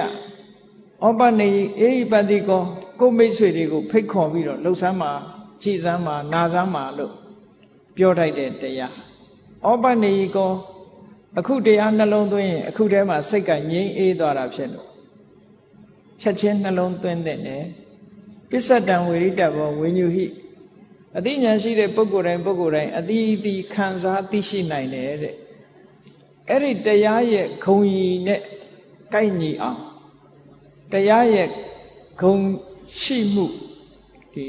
ဩပနေအေဟိပတိကောကိုမိတ်ဆွေတွေကိုဖိတ်ခေါ်ပြီးတော့လှုပ်ဆမ်းမှာကြည်စမ်းမှာနာစမ်းမှာလို့ပြောထိုက်တဲ့တရားဩပနေကောအခုတရားနှလုံးသွင်းရင်အခုတည်းမှာစိတ်ကငြိမ်းအေးသွားတာဖြစ်လို့ချက်ချင်းနှလုံးသွင်းတဲ့နဲ့ပစ္စတံဝေရိတဘောဝိညုဟိအသိဉာဏ်ရှိတဲ့ပုဂ္ဂိုလ်တိုင်းအတိအသီးခံစားသိရှိနိုင်တယ်တဲ့အဲ့ဒီတရားရဲ့ဂုံကြီးနဲ့ကိုက်ညီအောင်တရားရဲ့ဂုံရှိမှုဒီ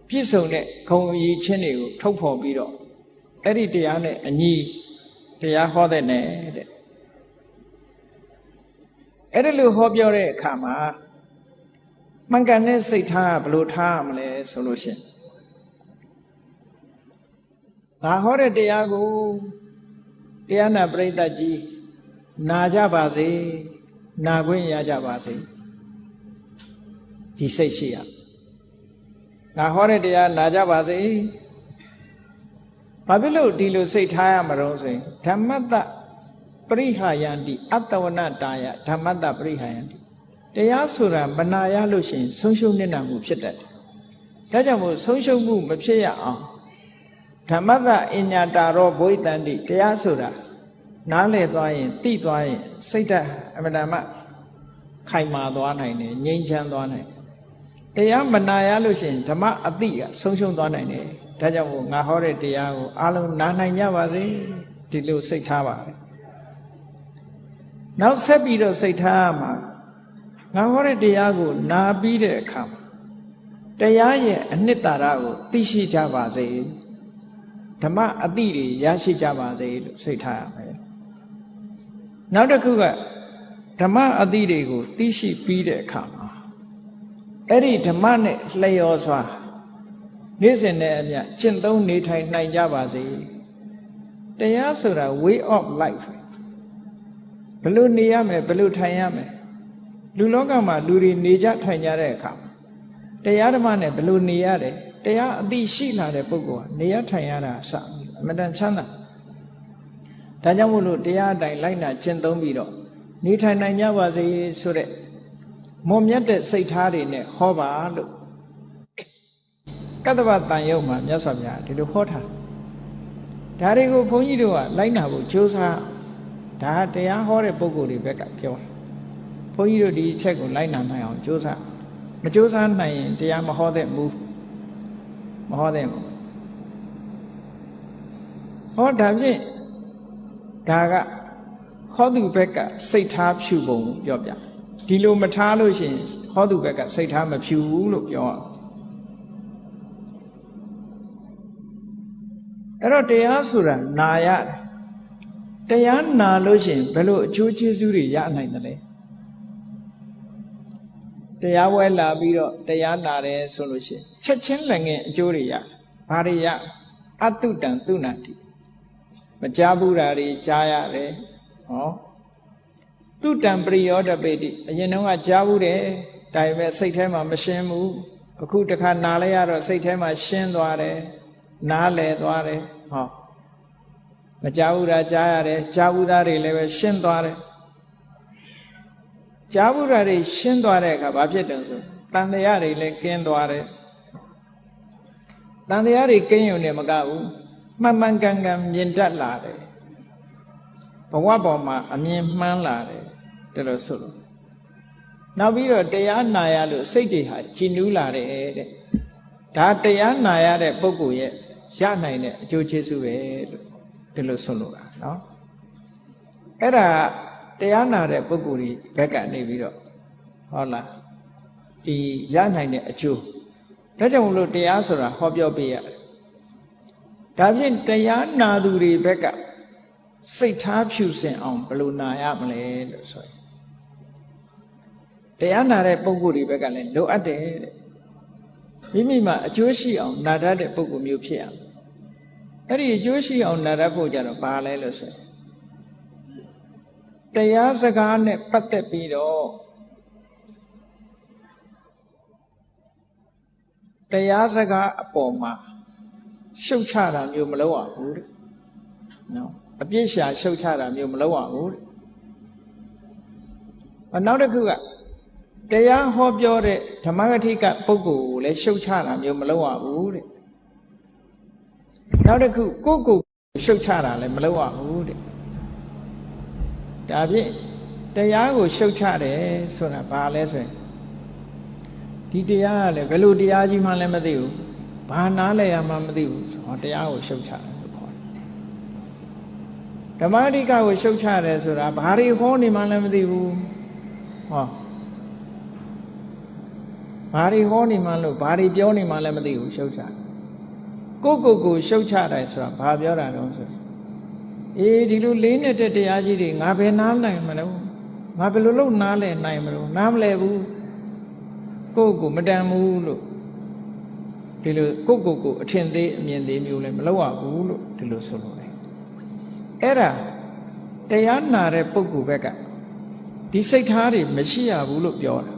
ပြည့်စုံတဲ့ဂုံရည်ချင်းတွေကိုထုတ်ဖော်ပြီးတော့အဲ့ဒီတရားနဲ့အညီတရားဟောတဲ့နဲ့တဲ့အဲ့ဒါလို့ဟောပြောတဲ့အခါမှာမှန်ကန်တဲ့စိတ်ထားဘယ်လိုထားရမလဲဆိုလို့ရှိရင်ငါဟောတဲ့တရားကိုတရားနာပရိသတ်ကြီးနာကြပါစေနာခွင့်ရကြပါစေဒီစိတ်ရှိရငါဟောတဲ့တရားနာကြပါစေဘာဖြစ်လို့ဒီလိုစိတ်ထားရမှာတော့ဆိုရင်ဓမ္မတ္တပရိဟာယန္တိအတ္တဝနတာယဓမ္မတ္တပရိဟာယန္တိတရားဆိုတာမနာရလို့ရှိရင်ဆုံးရှုံးနေတာမှုဖြစ်တတ်တယ်ဒါကြောင့်မို့ဆုံးရှုံးမှုမဖြစ်ရအောင်ဓမ္မတ္တအညတာရောဘိတန္တိတရားဆိုတာနားလည်သွားရင်သိသွားရင်စိတ်ဓာတ်အမှန်တမ်းခိုင်မာသွားနိုင်တယ်ငြိမ်းချမ်းသွားနိုင်တယ်တရားမနာရလို့ရှိရင်ဓမ္မအတိကဆုံးရှုံးသွားနိုင်တယ်ဒါကြောင့်မို့ငါဟောတဲ့တရားကိုအားလုံးနားနိုင်ကြပါစေဒီလိုစိတ်ထားပါလေနောက်ဆက်ပြီးတော့စိတ်ထားရမှာငါဟောတဲ့တရားကိုနာပြီးတဲ့အခါမှာတရားရဲ့အနှစ်သာရကိုသိရှိကြပါစေဓမ္မအတိတွေရရှိကြပါစေလို့စိတ်ထားရမယ်နောက်တစ်ခုကဓမ္မအတိတွေကိုသိရှိပြီးတဲ့အခါမှာအဲ့ဒီဓမ္မနဲ့လျော်စွာနေ့စဉ်နဲ့အမျှကျင့်သုံးနေထိုင်နိုင်ကြပါစေတရားဆိုတာ way of life ဘယ်လိုနေရမယ်ဘယ်လိုထိုင်ရမယ်လူလောကမှာလူတွေနေကြထိုင်ကြတဲ့အခါတရားဓမ္မနဲ့ဘယ်လိုနေရတယ်တရားအသိရှိလာတဲ့ပုဂ္ဂိုလ်ကနေရထိုင်ရတာအစအမှန်တန်ချမ်းသာဒါကြောင့်မို့လို့တရားအတိုင်းလိုက်နာကျင့်သုံးပြီးတော့နေထိုင်နိုင်ကြပါစေဆိုတဲ့မွန်မြတ်တဲ့စိတ်ထားတွေနဲ့ဟောပါလို့ကတ္တဗတန်ယုတ်မှာမြတ်စွာဘုရားဒီလိုဟောထားဒါတွေကိုဘုန်းကြီးတို့ကလိုက်နာဖို့ကြိုးစားဒါတရားဟောတဲ့ပုဂ္ဂိုလ်တွေဘက်ကပြောဘုန်းကြီးတို့ဒီအချက်ကိုလိုက်နာနိုင်အောင်ကြိုးစားမကြိုးစားနိုင်ရင်တရားမဟောတဲ့မူမဟောတဲ့မူဟောဒါဖြင့်ဒါကဟောသူဘက်ကစိတ်ထားဖြူပုံပြောပြဒီလိုမထားလို့ရှိရင်ဟောသူဘက်ကစိတ်ထားမဖြူဘူးလို့ပြောရအဲ့တော့တရားဆိုတာနာရတယ်တရားနာလို့ရှိရင်ဘယ်လိုအကျိုးကျေးဇူးတွေရနိုင်သလဲတရားဝဲလာပြီးတော့တရားနာတယ်ဆိုလို့ရှိရင်ချက်ချင်းလည်းငင်အကျိုးတွေရဘာတွေရအတုတံသူနာတိမကြားဘူးတာတွေကြားရတယ်ဟောတုတံပရိယောတပေတိအရင်တုန်းကကြားဘူးတယ်ဒါပေမဲ့စိတ်ထဲမှာမရှင်းဘူးအခုတခါနာလဲရတော့စိတ်ထဲမှာရှင်းသွားတယ်နားလည်သွားတယ်ဟောမကြားဘူးတာကြားရတယ်ကြားဘူးသားတွေလည်းပဲရှင်းသွားတယ်ကြားဘူးတာတွေရှင်းသွားတဲ့အခါဘာဖြစ်တယ်ဆိုတန်တရားတွေလည်းကင်းသွားတယ်တန်တရားတွေကင်းရုံနဲ့မကဘူးမှန်မှန်ကန်ကန်မြင်တတ်လာတယ်ဘဝပေါ်မှာအမြင်မှန်းလာတယ်ဒါလို့ဆိုလို့နောက်ပြီးတော့တရားနာရလို့စိတ်တွေဟာကြည်နူးလာတယ်တဲ့ဒါတရားနာရတဲ့ပုဂ္ဂိုလ်ရဲ့ရနိုင်တဲ့အကျိုးကျေးဇူးပဲလို့ဒီလိုဆိုလို့တာเนาะအဲ့ဒါတရားနာတဲ့ပုဂ္ဂိုလ်ကြီးဘက်ကနေပြီးတော့ဟုတ်လားဒီရနိုင်တဲ့အကျိုးဒါကြောင့်မလို့တရားဆိုတာဟောပြောပေးရတယ်ဒါဖြင့်တရားနာသူတွေဘက်ကစိတ်ထားဖြူစင်အောင်ဘယ်လိုနာရမလဲလို့ဆိုရင်တရားနာတဲ့ပုဂ္ဂိုလ်တွေဘက်ကလည်းလိုအပ်တယ်တဲ့ မိမိမှာအကျိုးရှိအောင်နာတတ်တဲ့ပုဂ္ဂိုလ်မျိုးဖြစ်ရမယ်အဲ့ဒီအကျိုးရှိအောင်နာတတ်ဖို့ကြတော့ဘာလဲလို့ဆိုတရားစကားနဲ့ပတ်သက်ပြီးတော့တရားစကားအပေါ်မှာရှုတ်ချတာမျိုးမလုပ်ရဘူးတဲ့နော်အပြစ်ရှာရှုတ်ချတာမျိုးမလုပ်ရဘူးတဲ့နောက်တစ်ခုကတရားဟောပြောတဲ့ဓမ္မဂတိကပုဂ္ဂိုလ်ကိုလည်းရှုတ်ချတာမျိုးမလုပ်ရဘူးတဲ့နောက်တစ်ခုကိုရှုတ်ချတာလည်းမလုပ်ရဘူးတဲ့ဒါဖြင့်တရားကိုရှုတ်ချတယ်ဆိုတာဘာလဲဆိုရင်ဒီတရားကလည်းဘယ်လိုတရားကြီးမှလည်းမသိဘူးဘာနားလဲရမှမသိဘူးဟောတရားကိုရှုတ်ချတယ်လို့ခေါ်တယ်ဓမ္မဂတိကကိုရှုတ်ချတယ်ဆိုတာဘာတွေဟောနေမှလည်းမသိဘူးဟောဘာတွေဟောနေမှလို့ဘာတွေပြောနေမှလည်းမသိဘူးရှုတ်ချကိုရှုတ်ချတယ်ဆိုတာဘာပြောတာတော့ဆိုအေးဒီလိုလေးနဲ့တဲ့တရားကြီးတွေငါဘယ်နားနိုင်မလို့ငါဘယ်လိုလုပ်နားလဲနိုင်မလို့နားမလဲဘူးကိုမတန်ဘူးလို့ဒီလိုကိုအထင်သေးအမြင်သေးမျိုးလည်းမလုပ်ရဘူးလို့ဒီလိုဆိုလို့လေအဲ့ဒါတရားနာတဲ့ပုဂ္ဂိုလ်ဘက်ကဒီစိတ်ထားတွေမရှိရဘူးလို့ပြောတာ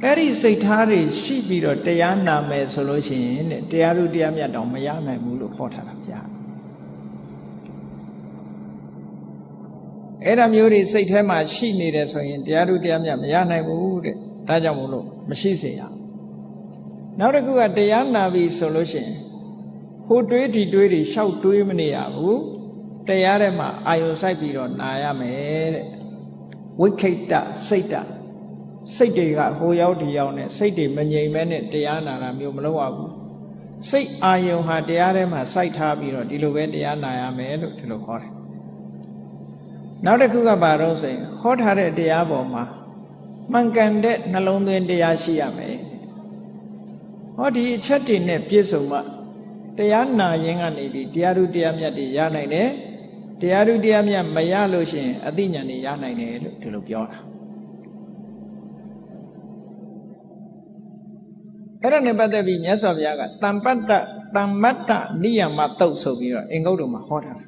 အဲ့ဒီစိတ်ထားတွေရှိပြီးတော့တရားနာမယ်ဆိုလို့ရှိရင်တဲ့တရားဥတရားမြတ်တောင်မရနိုင်ဘူးလို့ဟောထားတာဗျာအဲ့ဒါမျိုးတွေစိတ်ထဲမှာရှိနေတယ်ဆိုရင်တရားဥတရားမြတ်မရနိုင်ဘူးတဲ့ဒါကြောင့်မို့လို့မရှိစေရနောက်တစ်ခုကတရားနာပြီဆိုလို့ရှိရင်ဟိုတွေးဒီတွေးတွေရှောက်တွေးမနေရဘူးတရားထဲမှာအာယုံစိုက်ပြီးတော့နာရမယ်တဲ့ဝိခိတစိတ်တွေကဟိုရောက်ဒီရောက်နဲ့စိတ်တွေမငြိမ်မဲနဲ့တရားနာတာမျိုးမလုပ်ရဘူးစိတ်အာယုံဟာတရားထဲမှာစိုက်ထားပြီးတော့ဒီလိုပဲတရားနာရမယ်လို့ဒီလိုခေါ်တယ်နောက်တစ်ခုကဘာလို့ဆိုရင်ဟောထားတဲ့တရားပေါ်မှာမှန်ကန်တဲ့နှလုံးသွင်းတရားရှိရမယ်ဟောဒီအချက်တွေနဲ့ပြည့်စုံမှတရားနာရင်ကနေပြီးတရားဥတရားမြတ်တွေရနိုင်တယ်တရားဥတရားမြတ်မရလို့ရှိရင်အသိဉာဏ်တွေရနိုင်တယ်လို့ဒီလိုပြောတာအဲ့ဒါနဲ့ပတ်သက်ပြီးမြတ်စွာဘုရားကတမ္ပတ္တနိယမတုတ်ဆိုပြီးတော့အင်္ဂုတ္တမှာဟောထားတာ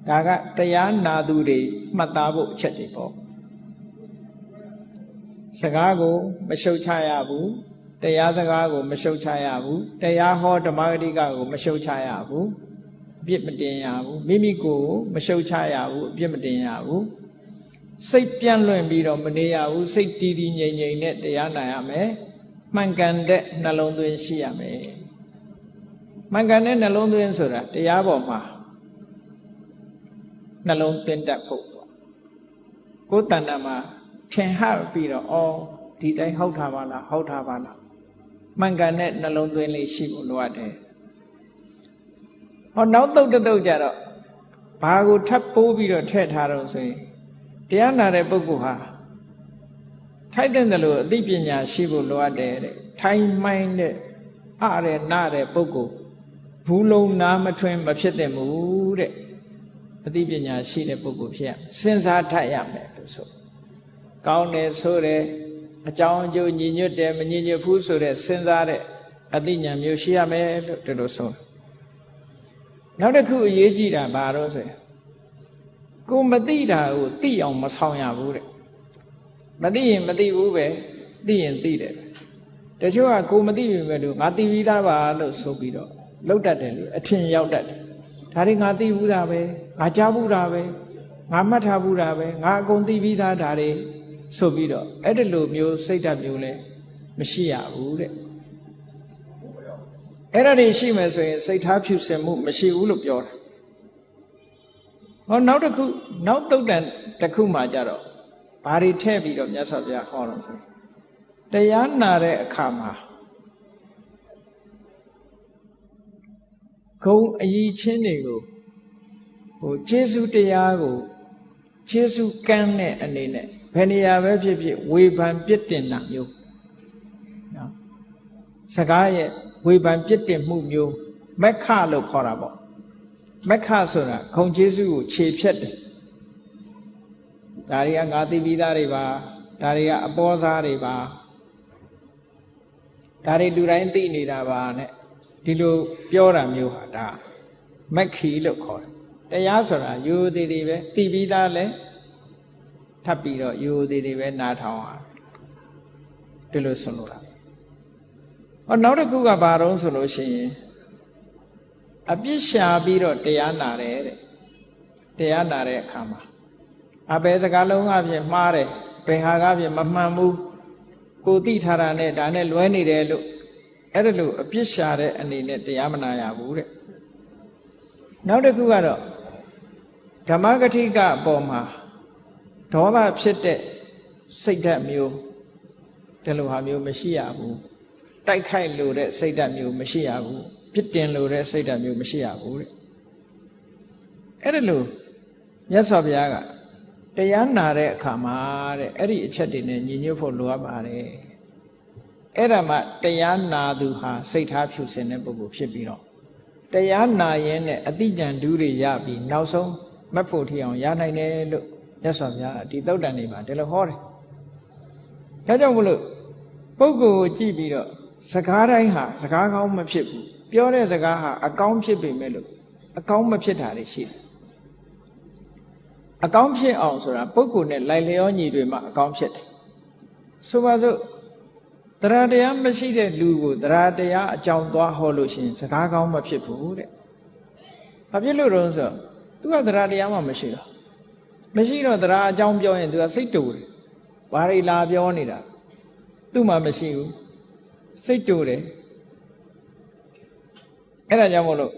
ဒါကတရားနာသူတွေမှတ်သားဖို့အချက်တွေပေါ့စကားကိုမရှုတ်ချရဘူးတရားစကားကိုမရှုတ်ချရဘူးတရားဟောဓမ္မဂတိကကိုမရှုတ်ချရဘူးအပြစ်မတင်ရဘူးမိမိကိုယ်မရှုတ်ချရဘူးအပြစ်မတင်ရဘူးစိတ်ပြန့်လွင့်ပြီးတော့မနေရဘူးစိတ်တည်တည်ငြိမ်ငြိမ်နဲ့တရားနာရမယ်မှန်ကန်တဲ့နှလုံးသွင်းရှိရမယ်မှန်ကန်တဲ့နှလုံးသွင်းဆိုတာတရားပေါ်မှာနှလုံးသွင်းတတ်ဖို့ကိုယ်တဏ္ဍာမှာထင်ဟပြီးတော့အော်ဒီတိုင်းဟုတ်တာပါလားဟုတ်တာပါလားမှန်ကန်တဲ့နှလုံးသွင်းလေးရှိဖို့လိုအပ်တယ်ဟောနောက်တုတ်ကြတော့ဘာကိုထပ်ပိုးပြီးတော့ထည့်ထားတော့ဆိုရင်တရားနာတဲ့ပုဂ္ဂိုလ်ဟာထိုက်တဲ့လို့အသိပညာရှိဖို့လိုအပ်တယ်တဲ့ထိုင်မှိုင်းတဲ့အရဲနာတဲ့ပုဂ္ဂိုလ်ဘူးလုံးနာမထွင်းမဖြစ်တဲ့မူတဲ့အသိပညာရှိတဲ့ပုဂ္ဂိုလ်ဖြစ်ရစဉ်းစားထပ်ရမယ်လို့ဆိုကောင်းတယ်ဆိုတယ်အကြောင်းအကျိုးညီညွတ်တယ်မညီညွတ်ဘူးဆိုတဲ့စဉ်းစားတဲ့အသိဉာဏ်မျိုးရှိရမယ်လို့ဒီလိုဆိုနောက်တစ်ခုအရေးကြီးတာဘာလို့ဆိုရင်ကိုမသိတာကိုသိအောင်မဆောင်ရဘူးတဲ့မသိရင်မသိဘူးပဲသိရင်သိတယ်တချို့ကကိုမသိပြီပဲလို့ငါသိပြီးသားပါလို့ဆိုပြီးတော့လှုပ်တတ်တယ်လေအထင်ရောက်တတ်တယ်ဒါတွေငါသိဘူးတာပဲငါကြားဘူးတာပဲငါမှတ်ထားဘူးတာပဲငါအကုန်သိပြီးသားဒါတွေဆိုပြီးတော့အဲ့ဒီလိုမျိုးစိတ်ဓာတ်မျိုးလဲမရှိရဘူးတဲ့အဲ့ဒါတွေရှိမယ်ဆိုရင်စိတ်ထားဖြူစင်မှုမရှိဘူးလို့ပြောတာဟောနောက်တုတ်တန်တစ်ခုမှကြတော့ဘာတွေထည့်ပြီးတော့မြတ်စွာဘုရားဟောတော့ဆိုတရားနာတဲ့အခါမှာဂုံအည်ချင်းတွေကိုကျေးဇူးတရားကိုကျေးဇူးကမ်းတဲ့အနေနဲ့ဘယ်နေရာပဲဖြစ်ဖြစ်ဝေဖန်ပြစ်တင်တာမျိုးနော်စကားရဲ့ဝေဖန်ပြစ်တင်မှုမျိုးမက္ခလို့ခေါ်တာပေါ့မက္ခဆိုတာဂုံကျေးဇူးကိုခြေဖြတ်တယ်ဒါတွေကငါသိပြီးသားတွေပါဒါတွေကအပေါ်စားတွေပါ ဒါတွေလူတိုင်းသိနေတာပါနဲ့ဒီလိုပြောတာမျိုးဟာဒါမက္ခီလို့ခေါ်တယ်တရားဆိုတာရိုးသေးသေးပဲသိပြီးသားလဲထပ်ပြီးတော့ရိုးသေးသေးပဲနားထောင်အောင်ဒီလိုဆိုလို့တာဟောနောက်တစ်ခုကဘာတော့ဆိုလို့ရှိရင်အပြစ်ရှာပြီးတော့တရားနာတယ်တဲ့တရားနာတဲ့အခါမှာအဘယ်စကားလုံးအပြင်မှားတယ်ဘယ်ဟာကပြင်မမှန်ဘူးကိုသိထားတာနဲ့ဒါနဲ့လွဲနေတယ်လို့အဲ့ဒါလို့အပြစ်ရှာတဲ့အနေနဲ့တရားမနာရဘူးတဲ့နောက်တစ်ခုကတော့ဓမ္မဂတိကအပေါ်မှာဒေါသဖြစ်တဲ့စိတ်ဓာတ်မျိုးဒီလိုဟာမျိုးမရှိရဘူးတိုက်ခိုက်လို့တဲ့စိတ်ဓာတ်မျိုးမရှိရဘူးပြစ်တင်လို့တဲ့စိတ်ဓာတ်မျိုးမရှိရဘူးတဲ့အဲ့ဒါလို့မြတ်စွာဘုရားကတရားနာတဲ့အခါမှာတဲ့အဲ့ဒီအချက်တွေနဲ့ညီညွတ်ဖို့လိုအပ်ပါတယ်အဲ့ဒါမှတရားနာသူဟာစိတ်ထားဖြူစင်တဲ့ပုဂ္ဂိုလ်ဖြစ်ပြီးတော့တရားနာရင်နဲ့အတိဉာဏ်ဓုတွေရပြီးနောက်ဆုံးမတ်ဖို့ထီအောင်ရနိုင်တယ်လို့မြတ်စွာဘုရားဒီသုတ်တန်တွေမှာဒီလိုဟောတယ်ဒါကြောင့်မလို့ပုဂ္ဂိုလ်ကိုကြည့်ပြီးတော့စကားတိုင်းဟာစကားကောင်းမဖြစ်ဘူးပြောတဲ့စကားဟာအကောင်းဖြစ်ပေမဲ့လို့အကောင်းမဖြစ်တာတွေရှိတယ်အကောင်းဖြစ်အောင်ဆိုတာပုဂ္ဂိုလ်နဲ့လိုက်လျောညီတွေမှာအကောင်းဖြစ်တယ်ဆိုပါစို့တရားတရားမရှိတဲ့လူကိုတရားတရားအကြောင်းသွားဟောလို့ရှိရင်စကားကောင်းမဖြစ်ဘူးတဲ့ဘာဖြစ်လို့လဲဆိုတော့ तू ကတရားတရားမှမရှိတော့တရားအကြောင်းပြောရင် तू ကစိတ်တူတယ်ဘာတွေလာပြောနေတာသူ့မှာမရှိဘူးစိတ်တူတယ်အဲ့ဒါကြောင့်မို့လို့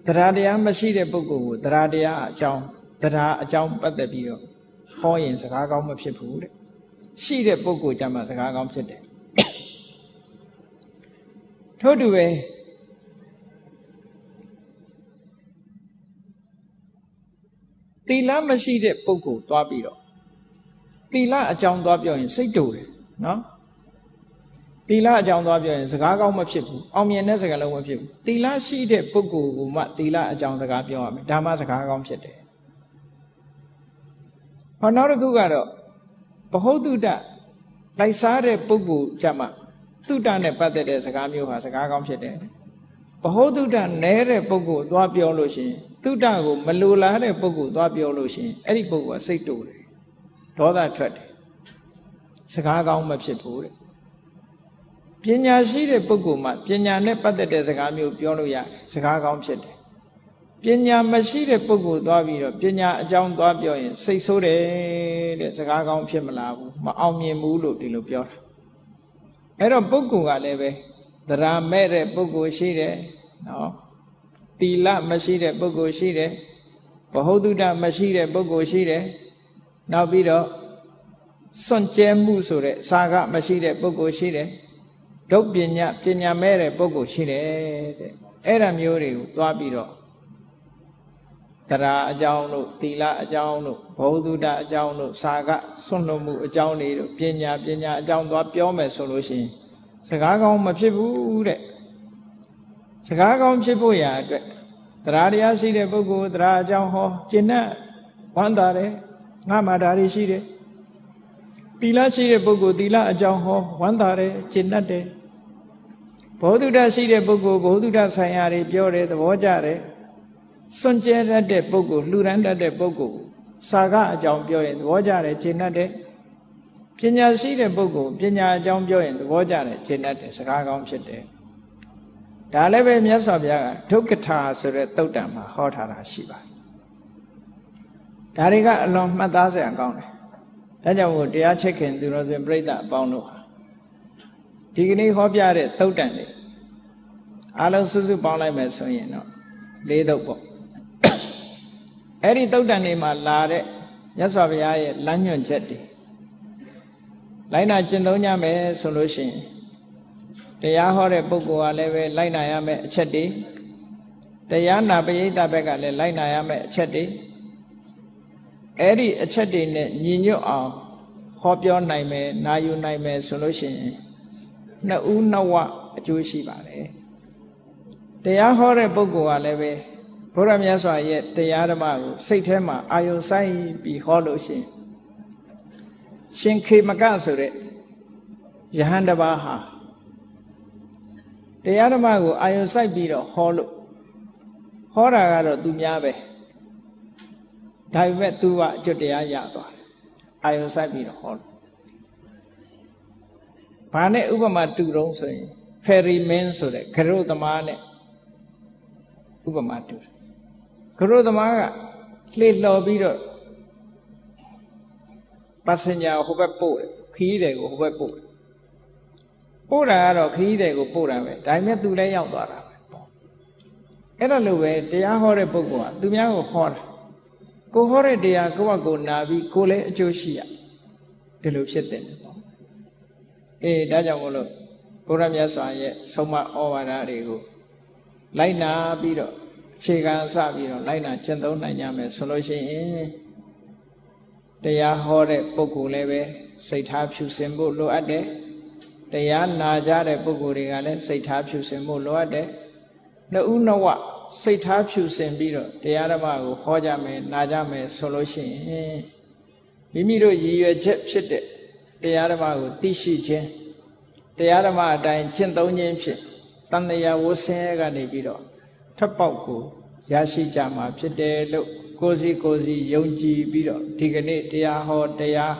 တရားတရားမရှိတဲ့ပုဂ္ဂိုလ်ကိုတရားတရားအကြောင်းပတ်သက်ပြီးတော့ဟောရင်စကားကောင်းမဖြစ်ဘူးတဲ့ရှိတဲ့ပုဂ္ဂိုလ်ကြမှာစကားကောင်းဖြစ်တယ်ထို့တူပဲသီလမရှိတဲ့ပုဂ္ဂိုလ်သွားပြီးတော့သီလအကြောင်းသွားပြောရင်စိတ်တူတယ်နော်သီလအကြောင်းသွားပြောရင်စကားကောင်းမဖြစ်ဘူးအောင်မြင်တဲ့စကားလုံးမဖြစ်ဘူးသီလရှိတဲ့ပုဂ္ဂိုလ်ကမှသီလအကြောင်းစကားပြောရမယ်ဒါမှစကားကောင်းဖြစ်တယ်ဟောနောက်တစ်ခုကတော့ဘဟုတုတလိုက်စားတဲ့ပုဂ္ဂိုလ်ကြမှာတုတနဲ့ပတ်သက်တဲ့စကားမျိုးဟာစကားကောင်းဖြစ်တယ်ဘဟုတုတနဲတဲ့ပုဂ္ဂိုလ်သွားပြောလို့ရှိရင်တုတကိုမလိုလားတဲ့ပုဂ္ဂိုလ်သွားပြောလို့ရှိရင်အဲ့ဒီပုဂ္ဂိုလ်ကစိတ်တူတယ်ဒေါသထွက်တယ်စကားကောင်းမဖြစ်ဘူးတဲ့ပညာရှိတဲ့ပုဂ္ဂိုလ်မှာပညာနဲ့ပတ်သက်တဲ့စကားမျိုးပြောလို့ရတယ်စကားကောင်းဖြစ်တယ်ပညာမရှိတဲ့ပုဂ္ဂိုလ်သွားပြီးတော့ပညာအကြောင်းသွားပြောရင်စိတ်ဆိုးတယ်တဲ့စကားကောင်းဖြစ်မလာဘူးမအောင်မြင်ဘူးလို့ဒီလိုပြောတာအဲ့တော့ပုဂ္ဂိုလ်ကလည်းပဲသရာမဲ့တဲ့ပုဂ္ဂိုလ်ရှိတယ်နော်သီလမရှိတဲ့ပုဂ္ဂိုလ်ရှိတယ်ဘဟုတုတမရှိတဲ့ပုဂ္ဂိုလ်ရှိတယ်နောက်ပြီးတော့စွန့်ကြဲမှုဆိုတဲ့စာကမရှိတဲ့ပုဂ္ဂိုလ်ရှိတယ်ဒုပညာမဲ့တဲ့ပုဂ္ဂိုလ်ရှိတယ်တဲ့အဲ့ဒါမျိုးတွေကိုသွားပြီးတော့တရားအကြောင်းတို့သီလအကြောင်းတို့ဘဝတုဒ္ဒအကြောင်းတို့စာကစွန့်လွတ်မှုအကြောင်းတွေတို့ပညာအကြောင်းသွားပြောမယ်ဆိုလို့ရှိရင်စကားကောင်းမဖြစ်ဘူးတဲ့စကားကောင်းဖြစ်ဖို့ရာအတွက်တရားတရားရှိတဲ့ပုဂ္ဂိုလ်တရားအကြောင်းဟောကျင့်တဲ့ဝမ်းသာတယ်ငါမှဒါတွေရှိတယ်သီလရှိတဲ့ပုဂ္ဂိုလ်သီလအကြောင်းဟောဝမ်းသာတယ်ကျင့်တတ်တယ်ဘဝတုဒ္ဒရှိတဲ့ပုဂ္ဂိုလ်ဘဝတုဒ္ဒဆိုင်ရာတွေပြောတယ်သဘောကျတယ်စွန့်ကြဲတတ်တဲ့ပုဂ္ဂိုလ်လှူဒန်းတတ်တဲ့ပုဂ္ဂိုလ်စာကအကြောင်းပြောရင်သဘောကျတယ်ကျင့်တတ်တယ်ပညာရှိတဲ့ပုဂ္ဂိုလ်ပညာအကြောင်းပြောရင်သဘောကျတယ်ကျင့်တတ်တယ်စကားကောင်းဖြစ်တယ်ဒါလည်းပဲမြတ်စွာဘုရားကဒုက္ခထာဆိုတဲ့သုတ်တံမှာဟောထားတာရှိပါတယ်ဒါတွေကအလွန်မှတ်သားစရာကောင်းတယ်ဒါကြောင့်မို့တရားချက်ခင်သူတော်စင်ပြိဿအပေါင်းတို့ဟာဒီကနေ့ဟောပြတဲ့သုတ်တံတွေအားလုံးစုစုပေါင်းလိုက်မယ်ဆိုရင်တော့၄သုတ်ပေါ့အဲ့ဒီသုတ်တံတွေမှာလာတဲ့မြတ်စွာဘုရားရဲ့လမ်းညွှန်ချက်တွေလိုက်နာကျင့်သုံးကြမယ်ဆိုလို့ရှိရင်တရားဟောတဲ့ပုဂ္ဂိုလ်ကလည်းပဲလိုက်နာရမယ့်အချက်တွေတရားနာပရိသတ်ဘက်ကလည်းလိုက်နာရမယ့်အချက်တွေအဲ့ဒီအချက်တွေနဲ့ညီညွတ်အောင်ဟောပြောနိုင်မယ်နာယူနိုင်မယ်ဆိုလို့ရှိရင်နှစ်ဦးနှစ်ဝအကျိုးရှိပါတယ်တရားဟောတဲ့ပုဂ္ဂိုလ်ကလည်းပဲဘုရားမြတ်စွာရဲ့တရားဓမ္မကိုစိတ်ထဲမှာအာယုံဆိုင်ပြီးဟောလို့ရှိရင်ရှင်ခေမကဆိုတဲ့ယဟန်တစ်ပါးဟာ တရားဓမ္မကိုအာယုံစိုက်ပြီးတော့ဟောလို့ဟောတာကတော့သူများပဲဒါပေမဲ့ तू ကအကျွတ်တရားရသွားတယ်အာယုံစိုက်ပြီးတော့ဟောလို့ဘာနဲ့ဥပမာတူတုံးဆိုရင် ferryman ဆိုတဲ့ဂရုသမားနဲ့ဥပမာတူတယ်ဂရုသမားကလှေလှော်ပြီးတော့passenger ဟိုဘက်ပို့တယ်ခီးတယ်ကိုဟိုဘက်ပို့တယ်ပို့တာကတော့ခီးတယ်ကိုပို့တာပဲဒါပေမဲ့ तू လည်းရောက်သွားတာပဲအဲ့ဒါလိုပဲတရားဟောတဲ့ပုဂ္ဂိုလ်ကသူများကိုဟောတာကိုဟောတဲ့တရားကိုယ့်ဘက်ကိုနာပြီးကိုလည်းအကျိုးရှိရဒီလိုဖြစ်တယ်ပေါ့ဒါကြောင့်မို့လို့ဘုရားမြတ်စွာရဲ့ဆုံးမဩဝါဒတွေကိုလိုက်နာပြီးတော့အခြေခံစပြီးတော့လိုက်နာကျင့်သုံးနိုင်ကြမယ်ဆိုလို့ရှိရင်တရားဟောတဲ့ပုဂ္ဂိုလ်လည်းပဲစိတ်ထားဖြူစင်ဖို့လိုအပ်တယ်တရားနာကြတဲ့ပုဂ္ဂိုလ်တွေကလည်းစိတ်ထားဖြူစင်ဖို့လိုအပ်တယ်နှစ်ဦးနှစ်ဝစိတ်ထားဖြူစင်ပြီးတော့တရားဓမ္မကိုဟောကြမယ်နာကြမယ်ဆိုလို့ရှိရင်မိမိတို့ရည်ရွယ်ချက်ဖြစ်တဲ့တရားဓမ္မကိုသိရှိခြင်းတရားဓမ္မအတိုင်းကျင့်သုံးခြင်းဖြင့်တန်တရားဝဆင်းရဲကနေပြီးတော့ထပ်ပေါက်ကိုရရှိကြမှာဖြစ်တယ်လို့ကိုယ်စီယုံကြည်ပြီးတော့ဒီကနေ့တရားဟောတရား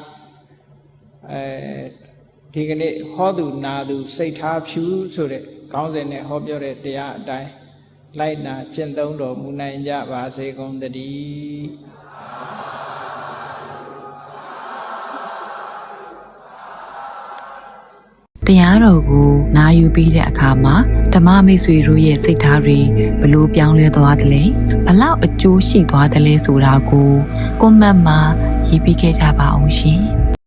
ဒီကနေ့ဟောသူနာသူစိတ်ထားဖြူဆိုတဲ့ခေါင်းစဉ်နဲ့ဟောပြောတဲ့တရားအတိုင်းလိုက်နာကျင့်သုံးတော်မူနိုင်ကြပါစေကုန်သတည်းတရားတော်ကိုနာယူပြီးတဲ့အခါမှာဓမ္မမိတ်ဆွေတို့ရဲ့စိတ်ထားတွေဘလို့ပြောင်းလဲသွားသလဲဘလောက်အကျိုးရှိသွားသလဲဆိုတာကိုကွန်မန့်မှာရေးပေးခဲ့ကြပါအောင်ရှင်